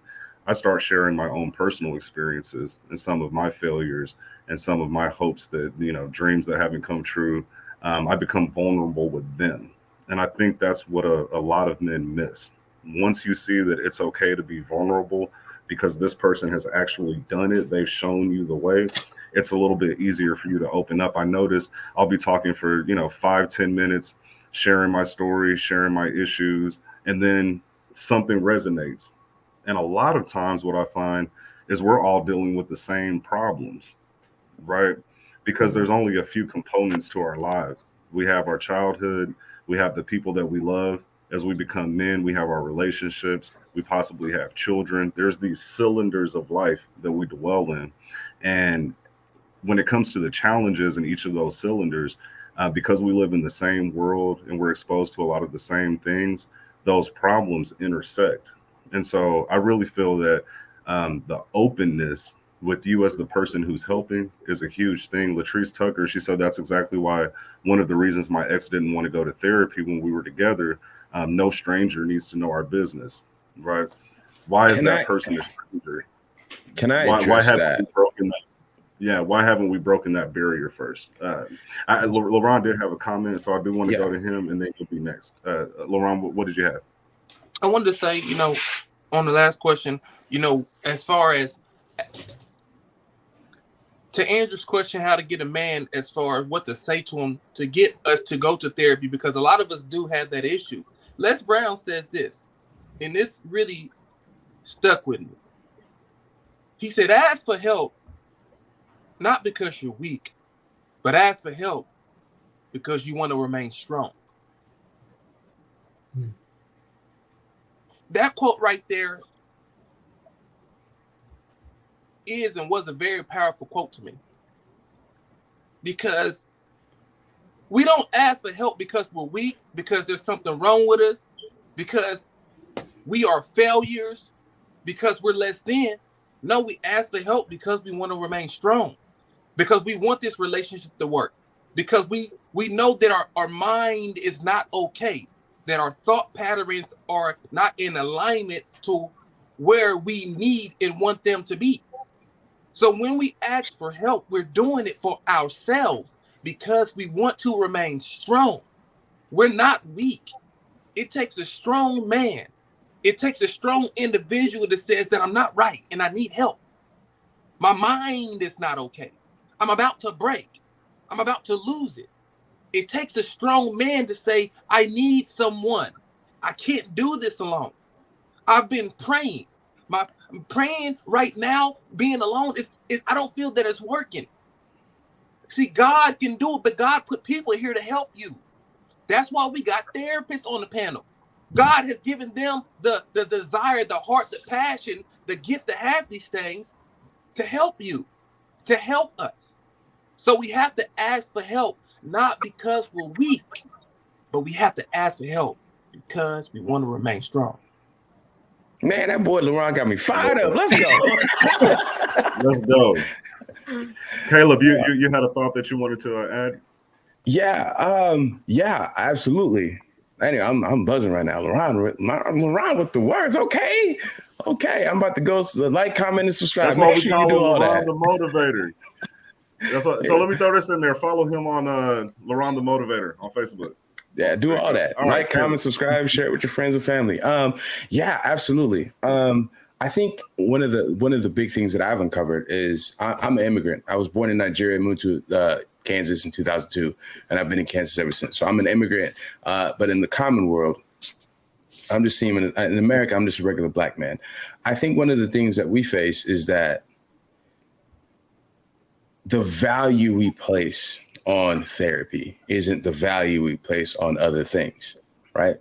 S1: I start sharing my own personal experiences and some of my failures and some of my hopes that, dreams that haven't come true. I become vulnerable with them. And I think that's what a lot of men miss. Once you see that it's okay to be vulnerable because this person has actually done it, they've shown you the way, it's a little bit easier for you to open up. I notice I'll be talking for, 5-10 minutes, sharing my story, sharing my issues, and then something resonates. And a lot of times what I find is we're all dealing with the same problems, right? Because there's only a few components to our lives. We have our childhood, we have the people that we love. As we become men, we have our relationships, we possibly have children. There's these cylinders of life that we dwell in. And when it comes to the challenges in each of those cylinders, because we live in the same world and we're exposed to a lot of the same things, those problems intersect. And so I really feel that the openness with you as the person who's helping is a huge thing. Latrice Tucker, she said that's exactly why one of the reasons my ex didn't want to go to therapy when we were together. No stranger needs to know our business, right? Why is that person a stranger?
S3: Can I
S1: why
S3: address
S1: haven't
S3: that?
S1: we broken that? Yeah, why haven't we broken that barrier first? Laurent did have a comment, so I do want to go to him, and then you'll be next. Laurent, what did you have?
S6: I wanted to say, on the last question, as far as to Andrew's question, how to get a man, as far as what to say to him to get us to go to therapy, because a lot of us do have that issue. Les Brown says this, and this really stuck with me. He said, ask for help, not because you're weak, but ask for help because you want to remain strong. That quote right there is and was a very powerful quote to me, because we don't ask for help because we're weak, because there's something wrong with us, because we are failures, because we're less than. No, we ask for help because we want to remain strong, because we want this relationship to work, because we know that our mind is not okay, that our thought patterns are not in alignment to where we need and want them to be. So when we ask for help, we're doing it for ourselves because we want to remain strong. We're not weak. It takes a strong man. It takes a strong individual that says that I'm not right and I need help. My mind is not okay. I'm about to break. I'm about to lose it. It takes a strong man to say, I need someone. I can't do this alone. I've been praying. I'm praying right now, being alone, I don't feel that it's working. See, God can do it, but God put people here to help you. That's why we got therapists on the panel. God has given them the desire, the heart, the passion, the gift to have these things to help you, to help us. So we have to ask for help, not because we're weak, but we have to ask for help because we want to remain strong.
S3: Man, that boy Laurent got me fired up. Let's go.
S1: Let's go. Caleb, you had a thought that you wanted to add?
S3: Yeah, absolutely. Anyway, I'm buzzing right now. Laurent with the words. Okay. I'm about to go like, comment, and subscribe.
S1: That's why
S3: Make
S1: we
S3: sure
S1: call
S3: you do
S1: him
S3: all
S1: Laurent
S3: that.
S1: the Motivator. That's what. So let me throw this in there. Follow him on Laurent the Motivator on Facebook.
S3: Yeah, do all that.
S1: All
S3: like, comment, subscribe, share it with your friends and family. Yeah, absolutely. I think one of the big things that I've uncovered is I'm an immigrant. I was born in Nigeria, moved to Kansas in 2002, and I've been in Kansas ever since. So I'm an immigrant, but in the common world, I'm just seeing in America, I'm just a regular black man. I think one of the things that we face is that the value we place on therapy isn't the value we place on other things, right?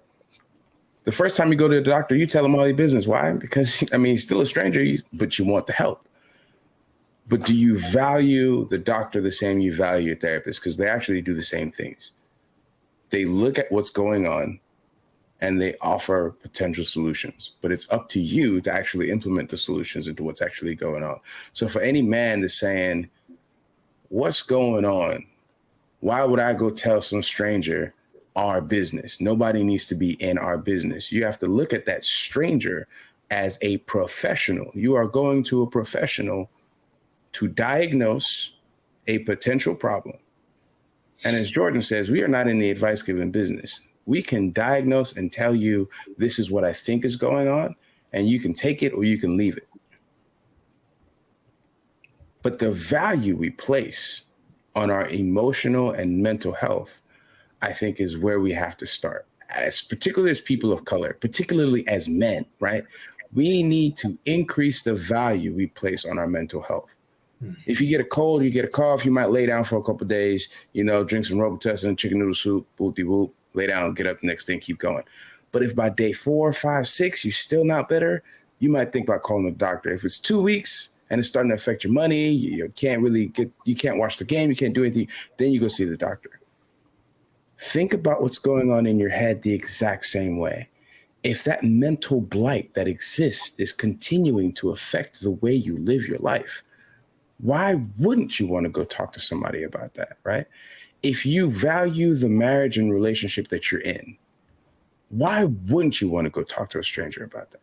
S3: The first time you go to the doctor, you tell him all your business. Why? Because, he's still a stranger, but you want the help. But do you value the doctor the same you value your therapist? Because they actually do the same things. They look at what's going on and they offer potential solutions. But it's up to you to actually implement the solutions into what's actually going on. So for any man that's saying, what's going on? Why would I go tell some stranger our business? Nobody needs to be in our business. You have to look at that stranger as a professional. You are going to a professional to diagnose a potential problem. And as Jordan says, we are not in the advice giving business. We can diagnose and tell you, this is what I think is going on, and you can take it or you can leave it. But the value we place on our emotional and mental health, I think, is where we have to start, particularly as people of color, particularly as men, right? We need to increase the value we place on our mental health. If you get a cold, you get a cough, you might lay down for a couple of days, drink some Robitussin, chicken noodle soup, boop-de-boop, lay down, get up the next day, keep going. But if by day 4, 5, 6, you're still not better, you might think about calling the doctor. If it's 2 weeks and it's starting to affect your money, you can't watch the game, you can't do anything, then you go see the doctor. Think about what's going on in your head the exact same way. If that mental blight that exists is continuing to affect the way you live your life, why wouldn't you want to go talk to somebody about that, right? If you value the marriage and relationship that you're in, why wouldn't you want to go talk to a stranger about that?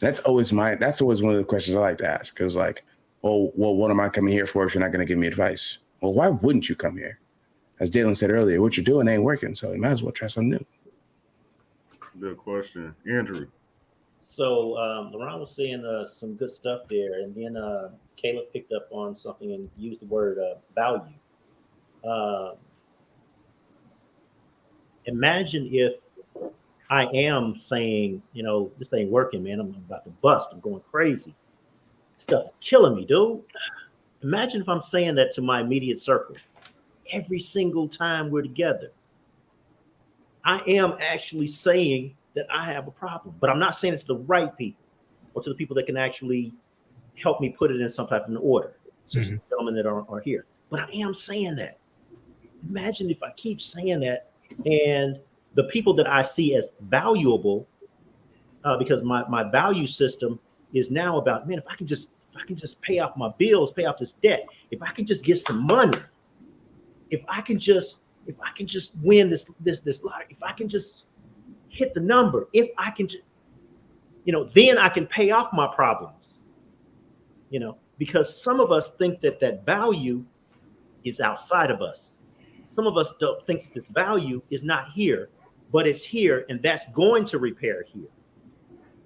S3: That's always one of the questions I like to ask. Because well, what am I coming here for if you're not going to give me advice? Well, why wouldn't you come here? As Dalen said earlier, what you're doing ain't working, so you might as well try something new.
S1: Good question. Andrew.
S4: So LaRon was saying some good stuff there, and then Caleb picked up on something and used the word value. Imagine if I am saying, this ain't working, man. I'm about to bust. I'm going crazy. Stuff is killing me, dude. Imagine if I'm saying that to my immediate circle every single time we're together. I am actually saying that I have a problem, but I'm not saying it to the right people or to the people that can actually help me put it in some type of order, such as the gentlemen that are here. But I am saying that. Imagine if I keep saying that, and the people that I see as valuable, because my value system is now about, man, if I can just pay off my bills, pay off this debt, if I can just get some money, if I can just win this lottery, if I can just hit the number, if I can just, then I can pay off my problems, because some of us think that value is outside of us. Some of us don't think that this value is not here, but it's here, and that's going to repair here.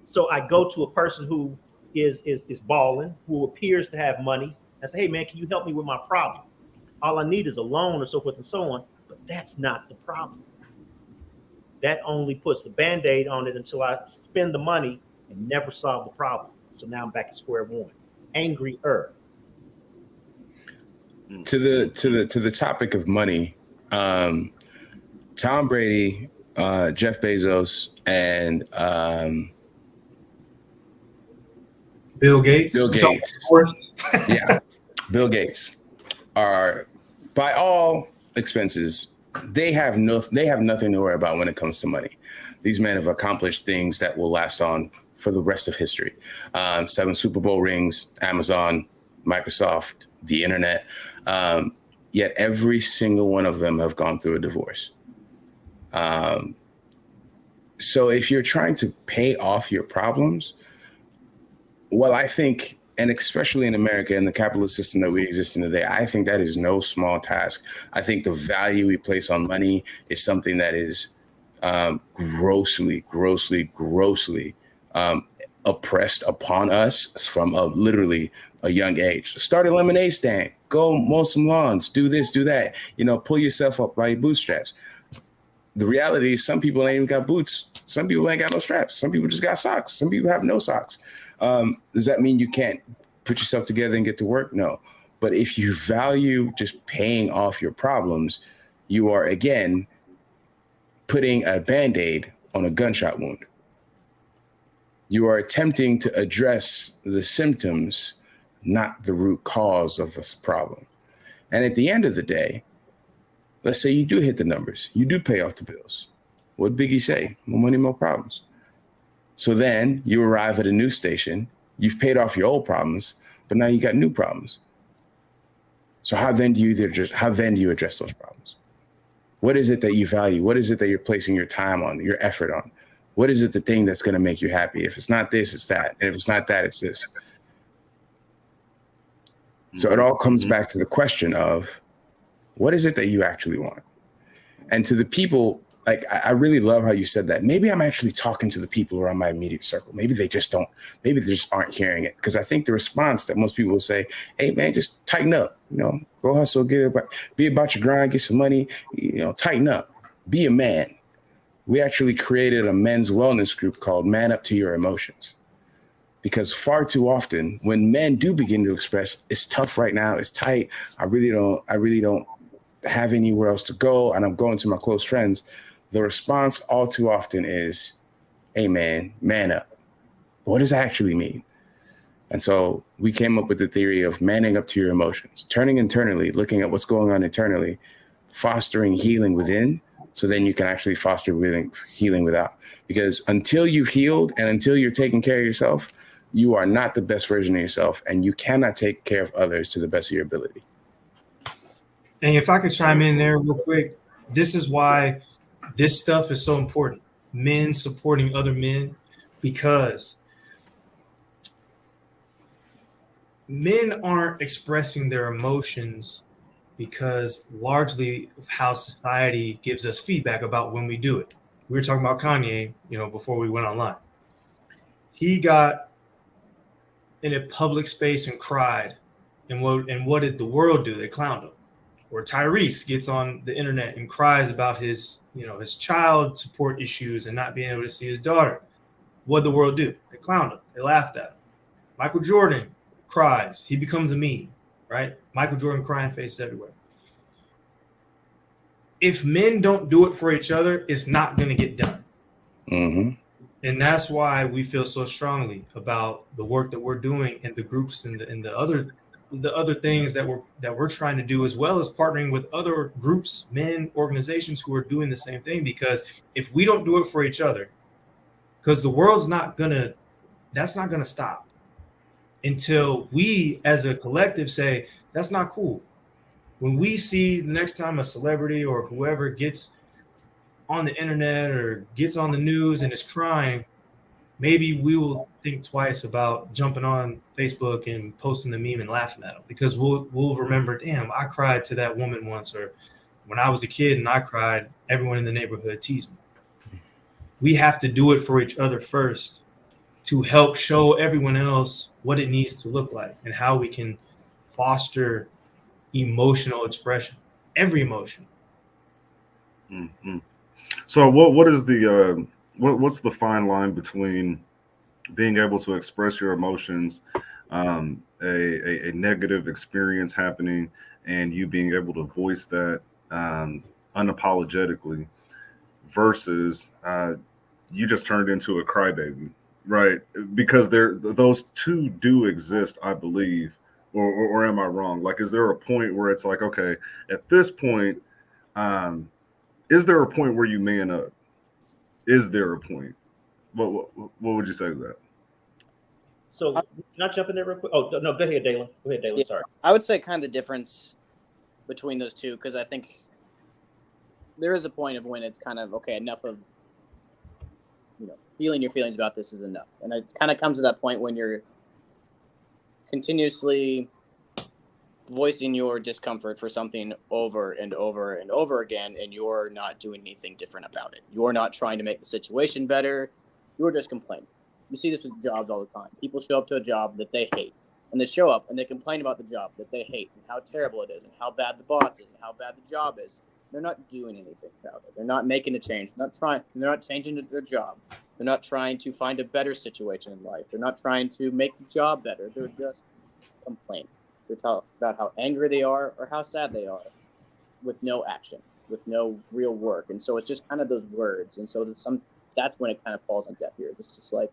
S4: So I go to a person who is balling, who appears to have money, and say, hey man, can you help me with my problem? All I need is a loan or so forth and so on, but that's not the problem. That only puts a Band-Aid on it until I spend the money and never solve the problem. So now I'm back at square one. Angrier.
S3: To the topic of money, Tom Brady, Jeff Bezos, and
S2: Bill Gates.
S3: Yeah, Bill Gates are, by all expenses, they have nothing to worry about when it comes to money. These men have accomplished things that will last on for the rest of history. 7 Super Bowl rings, Amazon, Microsoft, the internet. Yet every single one of them have gone through a divorce. So if you're trying to pay off your problems, well, I think, and especially in America, in the capitalist system that we exist in today, I think that is no small task. I think the value we place on money is something that is grossly oppressed upon us from literally a young age. Start a lemonade stand, go mow some lawns, do this, do that, pull yourself up by your bootstraps. The reality is some people ain't even got boots. Some people ain't got no straps. Some people just got socks. Some people have no socks. Does that mean you can't put yourself together and get to work? No. But if you value just paying off your problems, you are, again, putting a Band-Aid on a gunshot wound. You are attempting to address the symptoms, not the root cause of this problem. And at the end of the day, let's say you do hit the numbers. You do pay off the bills. What did Biggie say? More money, more problems. So then you arrive at a new station. You've paid off your old problems, but now you got new problems. So how then do you address those problems? What is it that you value? What is it that you're placing your time on, your effort on? What is it, the thing that's going to make you happy? If it's not this, it's that. And if it's not that, it's this. So it all comes back to the question of, what is it that you actually want? And to the people, I really love how you said that. Maybe I'm actually talking to the people around my immediate circle. Maybe they just aren't hearing it. Because I think the response that most people will say, hey man, just tighten up, go hustle, be about your grind, get some money, tighten up, be a man. we actually created a men's wellness group called Man Up to Your Emotions. Because far too often when men do begin to express, it's tough right now, it's tight, I really don't have anywhere else to go, and I'm going to my close friends, the response all too often is, hey man up. What does that actually mean? And so we came up with the theory of manning up to your emotions, turning internally, looking at what's going on internally, fostering healing within, so then you can actually foster healing without. Because until you've healed and until you're taking care of yourself, you are not the best version of yourself, and you cannot take care of others to the best of your ability.
S2: And if I could chime in there real quick, this is why this stuff is so important. Men supporting other men, because men aren't expressing their emotions because largely of how society gives us feedback about when we do it. We were talking about Kanye, before we went online. He got in a public space and cried. And what did the world do? They clowned him. Or Tyrese gets on the internet and cries about his child support issues and not being able to see his daughter. What did the world do? They clowned him. They laughed at him. Michael Jordan cries. He becomes a meme, right? Michael Jordan crying face everywhere. If men don't do it for each other, it's not going to get done.
S3: Mm-hmm.
S2: And that's why we feel so strongly about the work that we're doing and the groups and the other things that we're trying to do, as well as partnering with other groups, men, organizations who are doing the same thing. Because if we don't do it for each other, because the world's that's not gonna stop until we as a collective say that's not cool. When we see the next time a celebrity or whoever gets on the internet or gets on the news and is crying, maybe we will think twice about jumping on Facebook and posting the meme and laughing at them, because we'll remember, damn, I cried to that woman once, or when I was a kid and I cried, everyone in the neighborhood teased me. We have to do it for each other first to help show everyone else what it needs to look like and how we can foster emotional expression, every emotion.
S1: Mm-hmm. So what is the what's the fine line between being able to express your emotions, a negative experience happening, and you being able to voice that unapologetically, versus you just turned into a crybaby, right? Because those two do exist, I believe, or am I wrong? Like, is there a point where it's like, okay, at this point, is there a point where you man up? Is there a point? What would you say to that?
S4: So can I jump in there real quick? Oh, no, go ahead, Dalen. Go ahead, Dalen.
S5: Yeah,
S4: Sorry.
S5: I would say kind of the difference between those two, because I think there is a point of when it's kind of, okay, enough of, feeling your feelings about this is enough. And it kind of comes to that point when you're continuously voicing your discomfort for something over and over and over again, and you're not doing anything different about it. You're not trying to make the situation better. You're just complaining. You see this with jobs all the time. People show up to a job that they hate, and they show up and they complain about the job that they hate and how terrible it is and how bad the boss is and how bad the job is. They're not doing anything about it. They're not making a change. They're not changing their job. They're not trying to find a better situation in life. They're not trying to make the job better. They're just complaining. They talk about how angry they are or how sad they are, with no action, with no real work. And so it's just kind of those words. And so that's when it kind of falls on deaf ears. It's just like,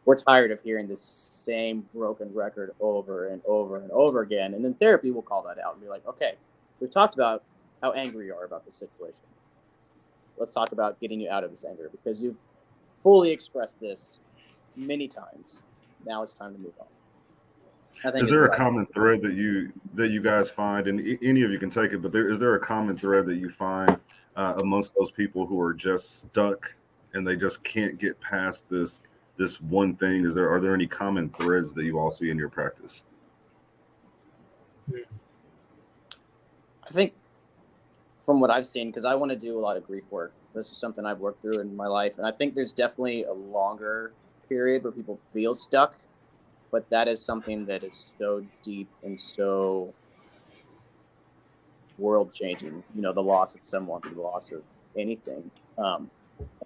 S5: we're tired of hearing the same broken record over and over and over again. And in therapy, we'll call that out and be like, okay, we've talked about how angry you are about this situation. Let's talk about getting you out of this anger, because you've fully expressed this many times. Now it's time to move on.
S1: Is there a common thread that you guys find, and any of you can take it, but is there a common thread that you find amongst those people who are just stuck and they just can't get past this one thing? Are there any common threads that you all see in your practice?
S5: I think from what I've seen, because I want to do a lot of grief work, this is something I've worked through in my life, and I think there's definitely a longer period where people feel stuck, but that is something that is so deep and so world changing. The loss of someone, the loss of anything.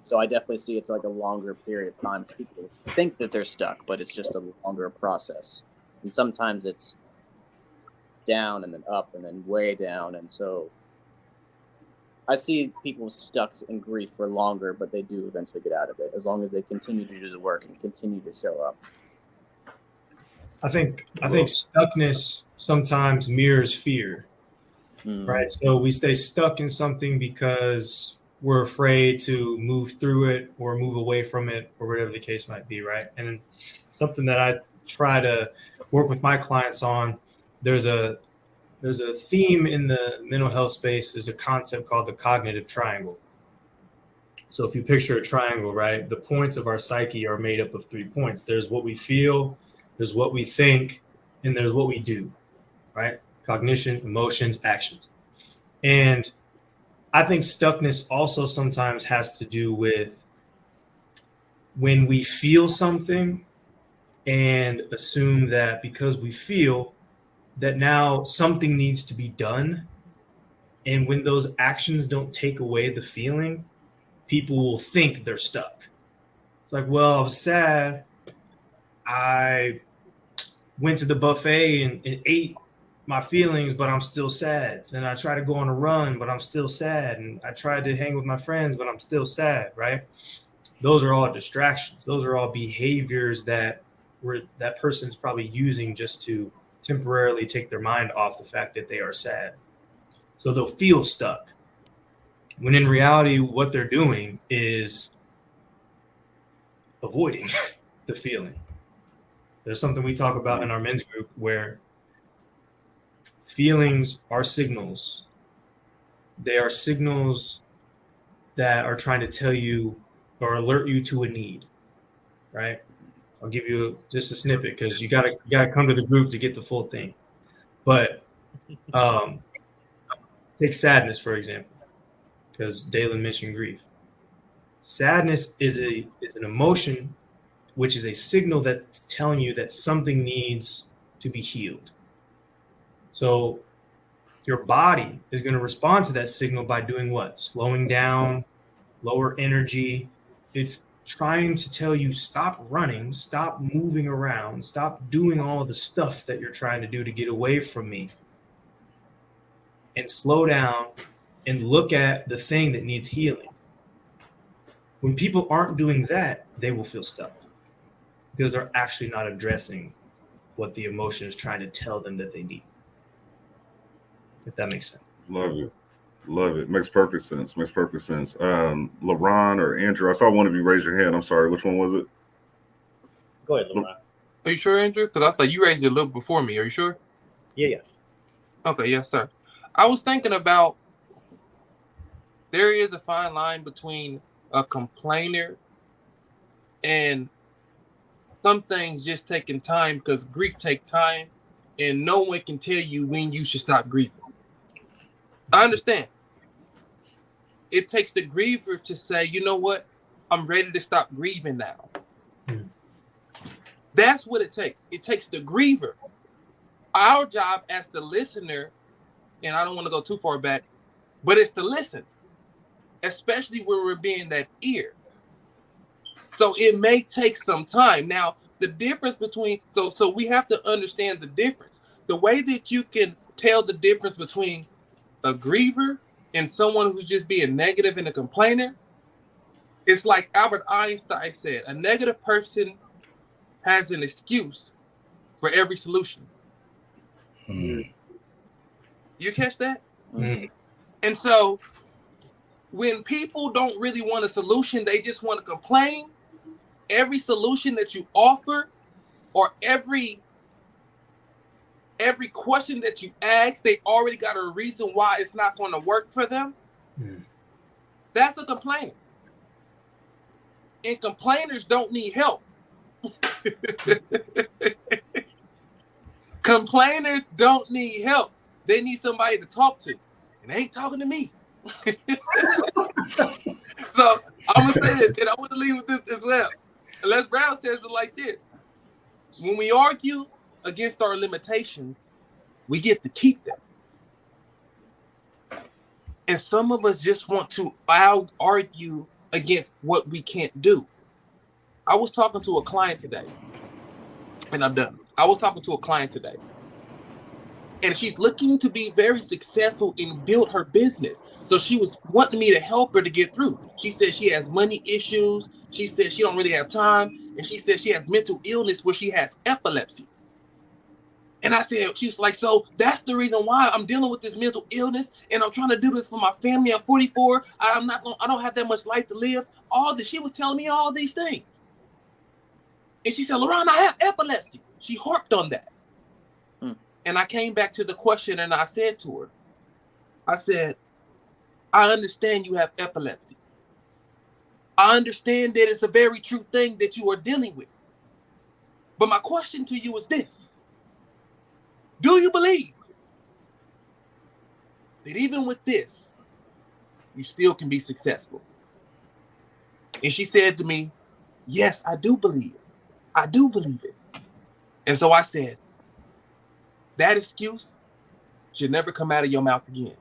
S5: So I definitely see it's like a longer period of time. People think that they're stuck, but it's just a longer process. And sometimes it's down and then up and then way down. And so I see people stuck in grief for longer, but they do eventually get out of it as long as they continue to do the work and continue to show up.
S2: I think stuckness sometimes mirrors fear, right? So we stay stuck in something because we're afraid to move through it or move away from it or whatever the case might be, right? And something that I try to work with my clients on, there's a theme in the mental health space. There's a concept called the cognitive triangle. So if you picture a triangle, right, the points of our psyche are made up of 3 points. There's what we feel, there's what we think, and there's what we do, right? Cognition, emotions, actions. And I think stuckness also sometimes has to do with when we feel something and assume that because we feel that now something needs to be done. And when those actions don't take away the feeling, people will think they're stuck. It's like, well, I was sad. I went to the buffet and ate my feelings, but I'm still sad. And I tried to go on a run, but I'm still sad. And I tried to hang with my friends, but I'm still sad, right? Those are all distractions. Those are all behaviors that that person's probably using just to temporarily take their mind off the fact that they are sad. So they'll feel stuck. When in reality, what they're doing is avoiding the feeling. There's something we talk about in our men's group where feelings are signals. They are signals that are trying to tell you or alert you to a need, right? I'll give you just a snippet because you gotta come to the group to get the full thing. But take sadness, for example, because Dalen mentioned grief. Sadness is an emotion, which is a signal that's telling you that something needs to be healed. So your body is going to respond to that signal by doing what? Slowing down, lower energy. It's trying to tell you, stop running, stop moving around, stop doing all the stuff that you're trying to do to get away from me, and slow down and look at the thing that needs healing. When people aren't doing that, they will feel stuck because they're actually not addressing what the emotion is trying to tell them that they need. If that makes sense.
S1: Love it. Love it. Makes perfect sense. Makes perfect sense. LeBron or Andrew, I saw one of you raise your hand. I'm sorry. Which one was it?
S4: Go ahead, LeBron.
S6: Are you sure, Andrew? Because I thought you raised it a little before me. Are you sure?
S4: Yeah.
S6: Okay, yes, sir. I was thinking about there is a fine line between a complainer and some things just taking time because grief takes time and no one can tell you when you should stop grieving. I understand. It takes the griever to say, you know what? I'm ready to stop grieving now. That's what it takes. It takes the griever. Our job as the listener, and I don't want to go too far back, but it's to listen, especially when we're being that ear. So it may take some time. Now, the difference between, so we have to understand the difference. The way that you can tell the difference between a griever and someone who's just being negative and a complainer, it's like Albert Einstein said, a negative person has an excuse for every solution. You catch that? And so when people don't really want a solution, they just want to complain. Every solution that you offer or every question that you ask, they already got a reason why it's not going to work for them. That's a complainer. And complainers don't need help. Complainers don't need help. They need somebody to talk to. And they ain't talking to me. So I'm going to say this, and I want to leave with this as well. Les Brown says it like this. When we argue against our limitations, we get to keep them. And some of us just want to argue against what we can't do. I was talking to a client today, and I'm done. I was talking to a client today, and she's looking to be very successful and build her business. So she was wanting me to help her to get through. She said she has money issues. She said she don't really have time. And she said she has mental illness where she has epilepsy. And I said, she's like, so that's the reason why I'm dealing with this mental illness, and I'm trying to do this for my family. I'm 44. I don't have that much life to live. All this, she was telling me all these things. And she said, LaRon, I have epilepsy. She harped on that. And I came back to the question, and I said to her, I said, I understand you have epilepsy. I understand that it's a very true thing that you are dealing with. But my question to you is this. Do you believe that even with this, you still can be successful? And she said to me, yes, I do believe it. I do believe it. And so I said, that excuse should never come out of your mouth again.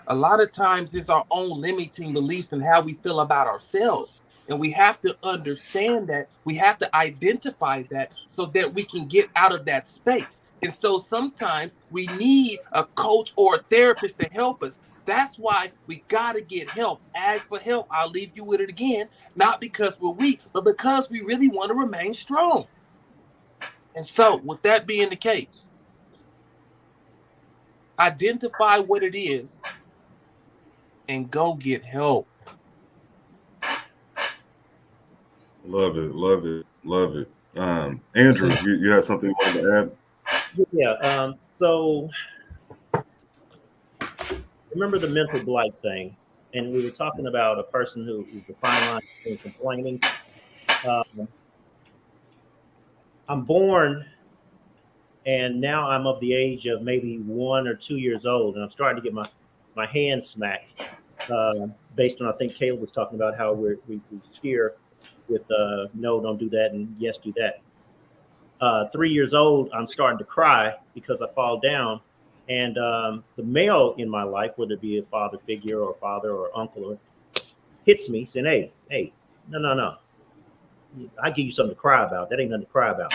S6: A lot of times it's our own limiting beliefs and how we feel about ourselves. And we have to understand that. We have to identify that so that we can get out of that space. And so sometimes we need a coach or a therapist to help us. That's why we got to get help. Ask for help. I'll leave you with it again. Not because we're weak, but because we really want to remain strong. And so with that being the case, identify what it is and go get help.
S1: Love it, love it, love it. Andrew, you had something you wanted to add?
S4: Yeah. So remember the mental blight thing, and we were talking about a person who's the fine line between complaining. I'm born, and now I'm of the age of maybe 1 or 2 years old, and I'm starting to get my hand smacked. Based on, I think Caleb was talking about how we scare with no, don't do that, and yes, do that. 3 years old, I'm starting to cry because I fall down, and the male in my life, whether it be a father figure or father or uncle, hits me saying, hey, no. I give you something to cry about. That ain't nothing to cry about.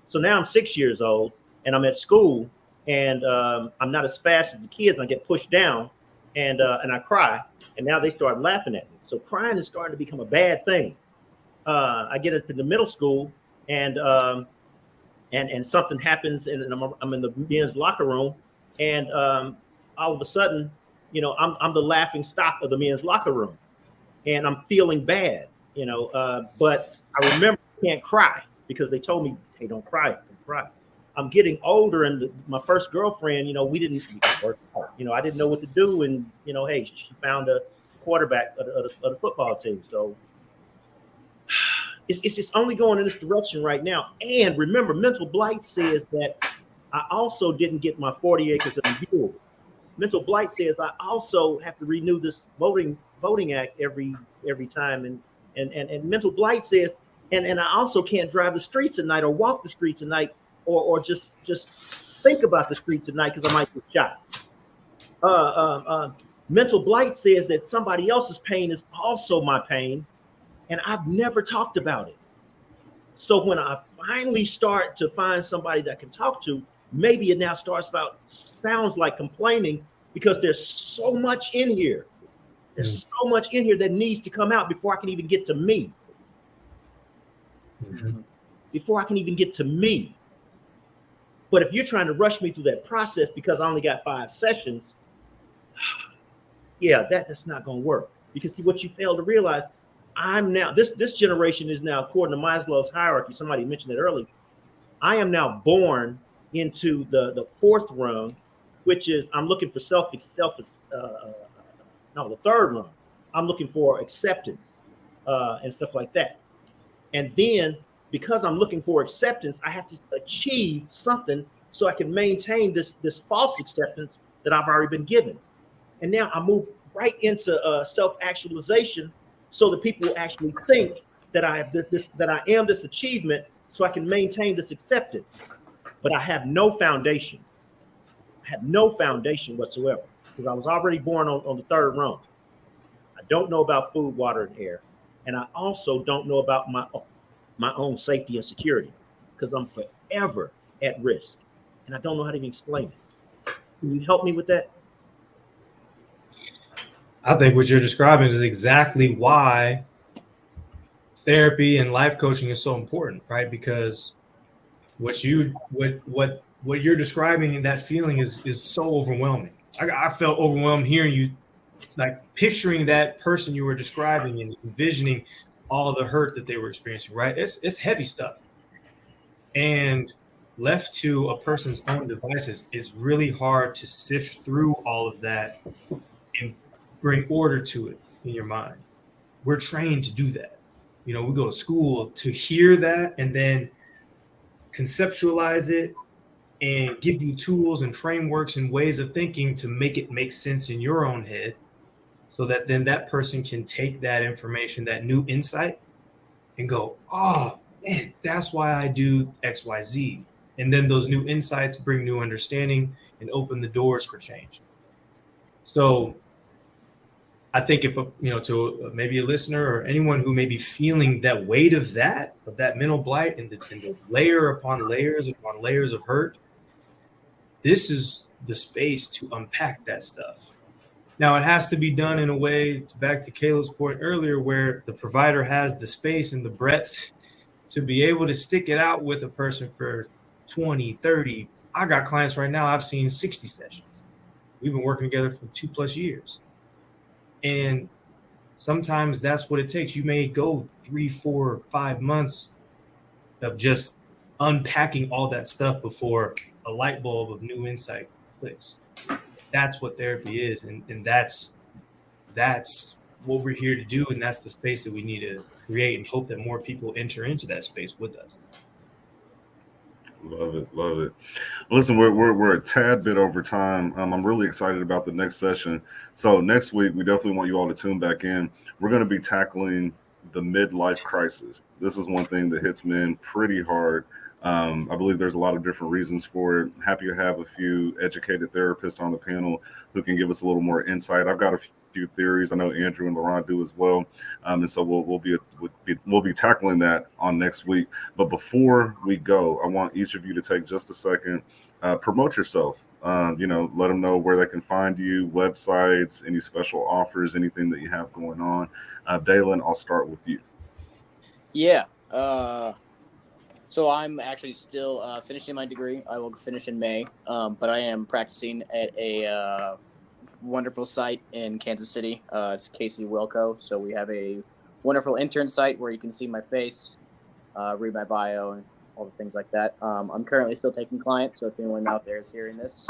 S4: So now I'm 6 years old, and I'm at school, and I'm not as fast as the kids. I get pushed down, and I cry, and now they start laughing at me. So crying is starting to become a bad thing. I get into the middle school, and something happens, and I'm in the men's locker room, and all of a sudden, I'm the laughing stock of the men's locker room, and I'm feeling bad, but I remember I can't cry because they told me, hey, don't cry. I'm getting older, and my first girlfriend, we didn't work out. I didn't know what to do, and hey, she found a quarterback of the football team. So it's only going in this direction right now. And remember, mental blight says that I also didn't get my 40 acres of the mule. Mental blight says I also have to renew this voting act every time, and mental blight says, and I also can't drive the streets at night or walk the streets at night or just think about the streets at night because I might get shot. Mental blight says that somebody else's pain is also my pain, and I've never talked about it. So when I finally start to find somebody that I can talk to, maybe it now sounds like complaining because there's so much in here. There's so much in here that needs to come out before I can even get to me. Before I can even get to me. But if you're trying to rush me through that process because I only got 5 sessions, yeah, that's not going to work. Because see, what you fail to realize, I'm now, this generation is now, according to Maslow's hierarchy, somebody mentioned it earlier, I am now born into the 4th rung, which is I'm looking for the 3rd rung. I'm looking for acceptance and stuff like that. And then because I'm looking for acceptance, I have to achieve something so I can maintain this false acceptance that I've already been given. And now I move right into self-actualization so that people will actually think that I am this achievement so I can maintain this acceptance. But I have no foundation. I have no foundation whatsoever because I was already born on the 3rd rung. I don't know about food, water, and air. And I also don't know about my own safety and security because I'm forever at risk. And I don't know how to even explain it. Can you help me with that?
S2: I think what you're describing is exactly why therapy and life coaching is so important, right? Because what you're describing and that feeling is so overwhelming. I felt overwhelmed hearing you, like picturing that person you were describing and envisioning all the hurt that they were experiencing, right? It's heavy stuff. And left to a person's own devices, it's really hard to sift through all of that and bring order to it in your mind. We're trained to do that. You know, we go to school to hear that and then conceptualize it and give you tools and frameworks and ways of thinking to make it make sense in your own head so that then that person can take that information, that new insight, and go, oh, man, that's why I do XYZ. And then those new insights bring new understanding and open the doors for change. So I think if, to maybe a listener or anyone who may be feeling that weight of that mental blight and the layer upon layers of hurt, this is the space to unpack that stuff. Now, it has to be done in a way, back to Caleb's point earlier, where the provider has the space and the breadth to be able to stick it out with a person for 20, 30. I got clients right now, I've seen 60 sessions. We've been working together for 2+ years. And sometimes that's what it takes. You may go 3, 4, 5 months of just unpacking all that stuff before a light bulb of new insight clicks. That's what therapy is. And that's what we're here to do. And that's the space that we need to create and hope that more people enter into that space with us.
S1: Love it. Love it. Listen, we're a tad bit over time. I'm really excited about the next session. So next week, we definitely want you all to tune back in. We're going to be tackling the midlife crisis. This is one thing that hits men pretty hard. I believe there's a lot of different reasons for it. Happy to have a few educated therapists on the panel who can give us a little more insight. I've got a few theories. I know Andrew and Laurent do as well, and so we'll be tackling that on next week. But before we go, I want each of you to take just a second, promote yourself. Let them know where they can find you, websites, any special offers, anything that you have going on. Dalen, I'll start with you.
S5: Yeah. So I'm actually still finishing my degree. I will finish in May, but I am practicing at a wonderful site in Kansas City. It's Casey Wilco. So we have a wonderful intern site where you can see my face, read my bio, and all the things like that. I'm currently still taking clients, so if anyone out there is hearing this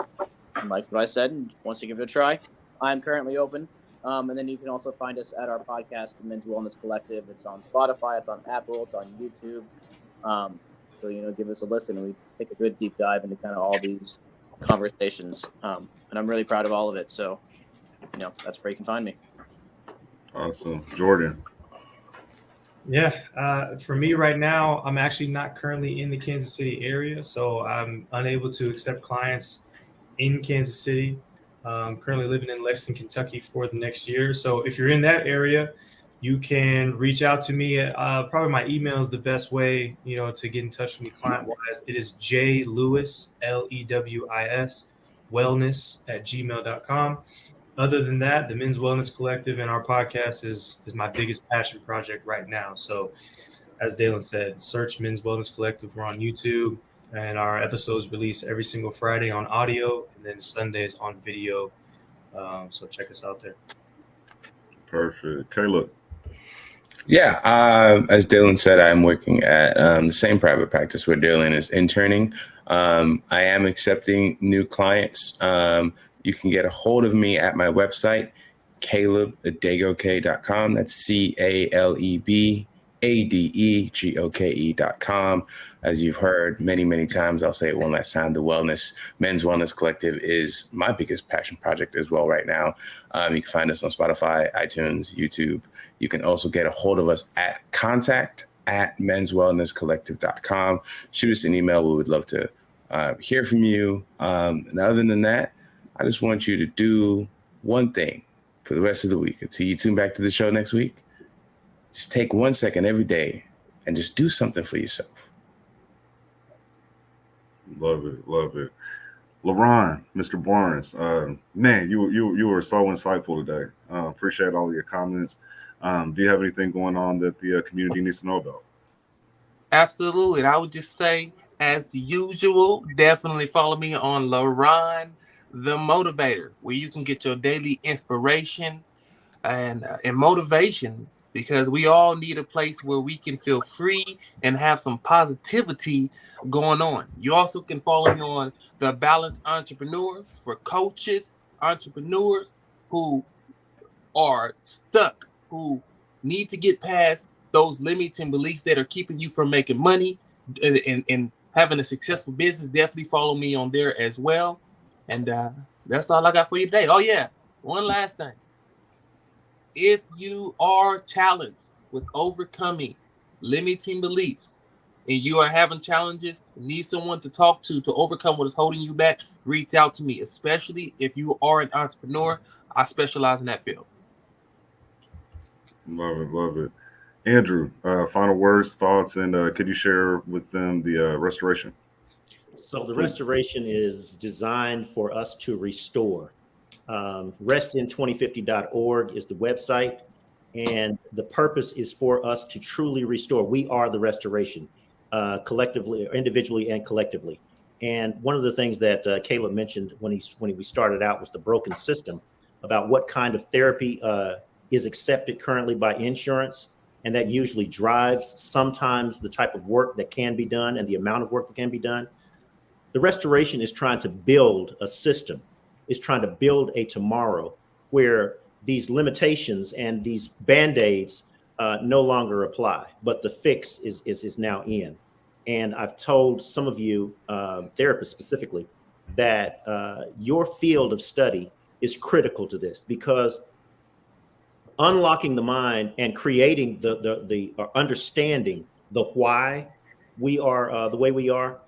S5: and likes what I said and wants to give it a try, I'm currently open. And then you can also find us at our podcast, The Men's Wellness Collective. It's on Spotify, it's on Apple, it's on YouTube. So, give us a listen, and we take a good deep dive into kind of all these conversations. And I'm really proud of all of it. So, that's where you can find me.
S1: Awesome. Jordan.
S2: Yeah. For me right now, I'm actually not currently in the Kansas City area, so I'm unable to accept clients in Kansas City. I'm currently living in Lexington, Kentucky for the next year. So if you're in that area, you can reach out to me. Probably my email is the best way, to get in touch with me client-wise. It is jlewis, Lewis, wellness@gmail.com. Other than that, the Men's Wellness Collective and our podcast is my biggest passion project right now. So as Dalen said, search Men's Wellness Collective. We're on YouTube, and our episodes release every single Friday on audio and then Sundays on video. So check us out there.
S1: Perfect. Caleb.
S3: Yeah, as Dylan said, I'm working at the same private practice where Dylan is interning. I am accepting new clients. You can get a hold of me at my website, CalebAdegoke.com. That's CalebAdegoke.com. As you've heard many, many times, I'll say it one last time, the Men's Wellness Collective is my biggest passion project as well right now. You can find us on Spotify, iTunes, YouTube. You can also get a hold of us at contact@menswellnesscollective.com. Shoot us an email. We would love to hear from you. And other than that, I just want you to do one thing. for the rest of the week. Until you tune back to the show next week, just take 1 second every day and just do something for yourself.
S1: Love it. Love it. LaRon, Mr. Barnes, man, you were so insightful today. Appreciate all of your comments. Do you have anything going on that the community needs to know about?
S6: Absolutely. And I would just say, as usual, definitely follow me on LaRon the Motivator, where you can get your daily inspiration and motivation, because we all need a place where we can feel free and have some positivity going on. You also can follow me on the Balanced Entrepreneurs, for coaches, entrepreneurs who are stuck, who need to get past those limiting beliefs that are keeping you from making money and having a successful business. Definitely follow me on there as well. And that's all I got for you today. Oh, yeah. One last thing. If you are challenged with overcoming limiting beliefs and you are having challenges, need someone to talk to overcome what is holding you back, reach out to me, especially if you are an entrepreneur. I specialize in that field.
S1: Love it. Love it. Andrew, final words, thoughts, and could you share with them the restoration?
S4: So the restoration is designed for us to restore. Restin2050.org is the website, and the purpose is for us to truly restore. We are the restoration, collectively, individually, and collectively. And one of the things that Caleb mentioned when we started out was the broken system, about what kind of therapy is accepted currently by insurance, and that usually drives sometimes the type of work that can be done and the amount of work that can be done. The restoration is trying to build a system, is trying to build a tomorrow where these limitations and these band-aids no longer apply, but the fix is now in. And I've told some of you, therapists specifically, that your field of study is critical to this, because unlocking the mind and creating the understanding the why we are the way we are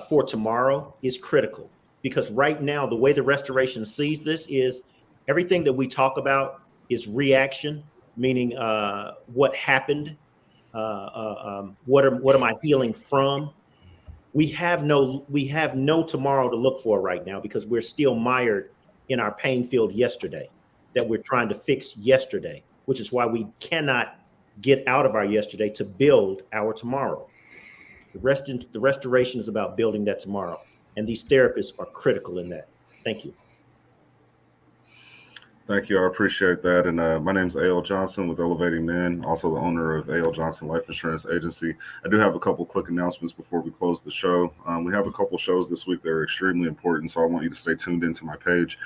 S4: for tomorrow is critical. Because right now, the way the restoration sees this is everything that we talk about is reaction, meaning what happened, what am I healing from? We have no tomorrow to look for right now, because we're still mired in our pain field yesterday that we're trying to fix yesterday, which is why we cannot get out of our yesterday to build our tomorrow. The restoration is about building that tomorrow, and these therapists are critical in that. Thank you.
S1: Thank you. I appreciate that. And my name is A.L. Johnson with Elevating Men, also the owner of A.L. Johnson Life Insurance Agency. I do have a couple quick announcements before we close the show. We have a couple shows this week that are extremely important, so I want you to stay tuned into my page.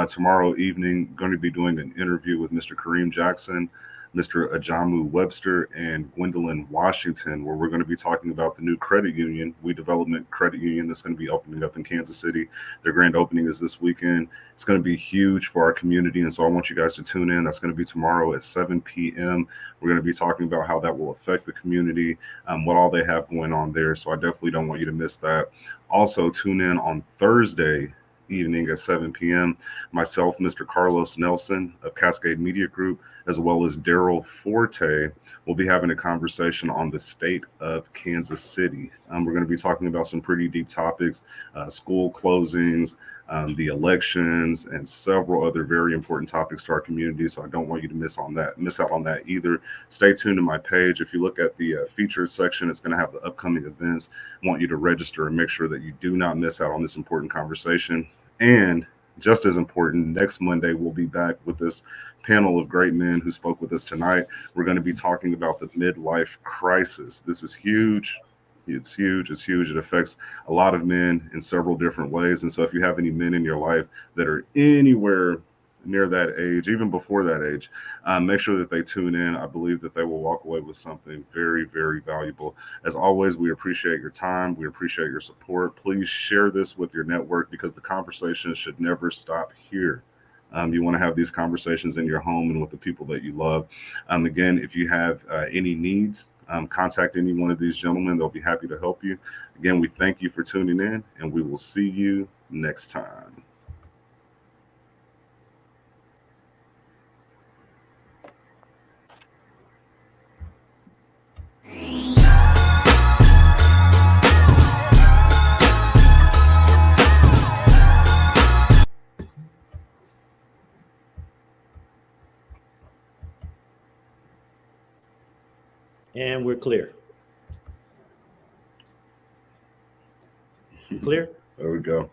S1: Tomorrow evening, I'm going to be doing an interview with Mr. Kareem Jackson, Mr. Ajamu Webster, and Gwendolyn Washington, where we're going to be talking about the new credit union, We Development Credit Union, that's going to be opening up in Kansas City. Their grand opening is this weekend. It's going to be huge for our community, and so I want you guys to tune in. That's going to be tomorrow at 7 p.m. We're going to be talking about how that will affect the community, what all they have going on there, so I definitely don't want you to miss that. Also, tune in on Thursday evening at 7 p.m. Myself, Mr. Carlos Nelson of Cascade Media Group, as well as Daryl Forte, will be having a conversation on the state of Kansas City. We're going to be talking about some pretty deep topics, school closings, the elections, and several other very important topics to our community. So I don't want you to miss out on that either. Stay tuned to my page. If you look at the featured section, it's going to have the upcoming events. I want you to register and make sure that you do not miss out on this important conversation. And just as important, next Monday, we'll be back with this panel of great men who spoke with us tonight. We're going to be talking about the midlife crisis. This is huge. It's huge. It's huge. It affects a lot of men in several different ways. And so if you have any men in your life that are anywhere near that age, even before that age, make sure that they tune in. I believe that they will walk away with something very, very valuable. As always, we appreciate your time. We appreciate your support. Please share this with your network, because the conversation should never stop here. You want to have these conversations in your home and with the people that you love. Again, if you have any needs, contact any one of these gentlemen. They'll be happy to help you. Again, we thank you for tuning in, and we will see you next time.
S4: And we're clear. Clear?
S1: There we go.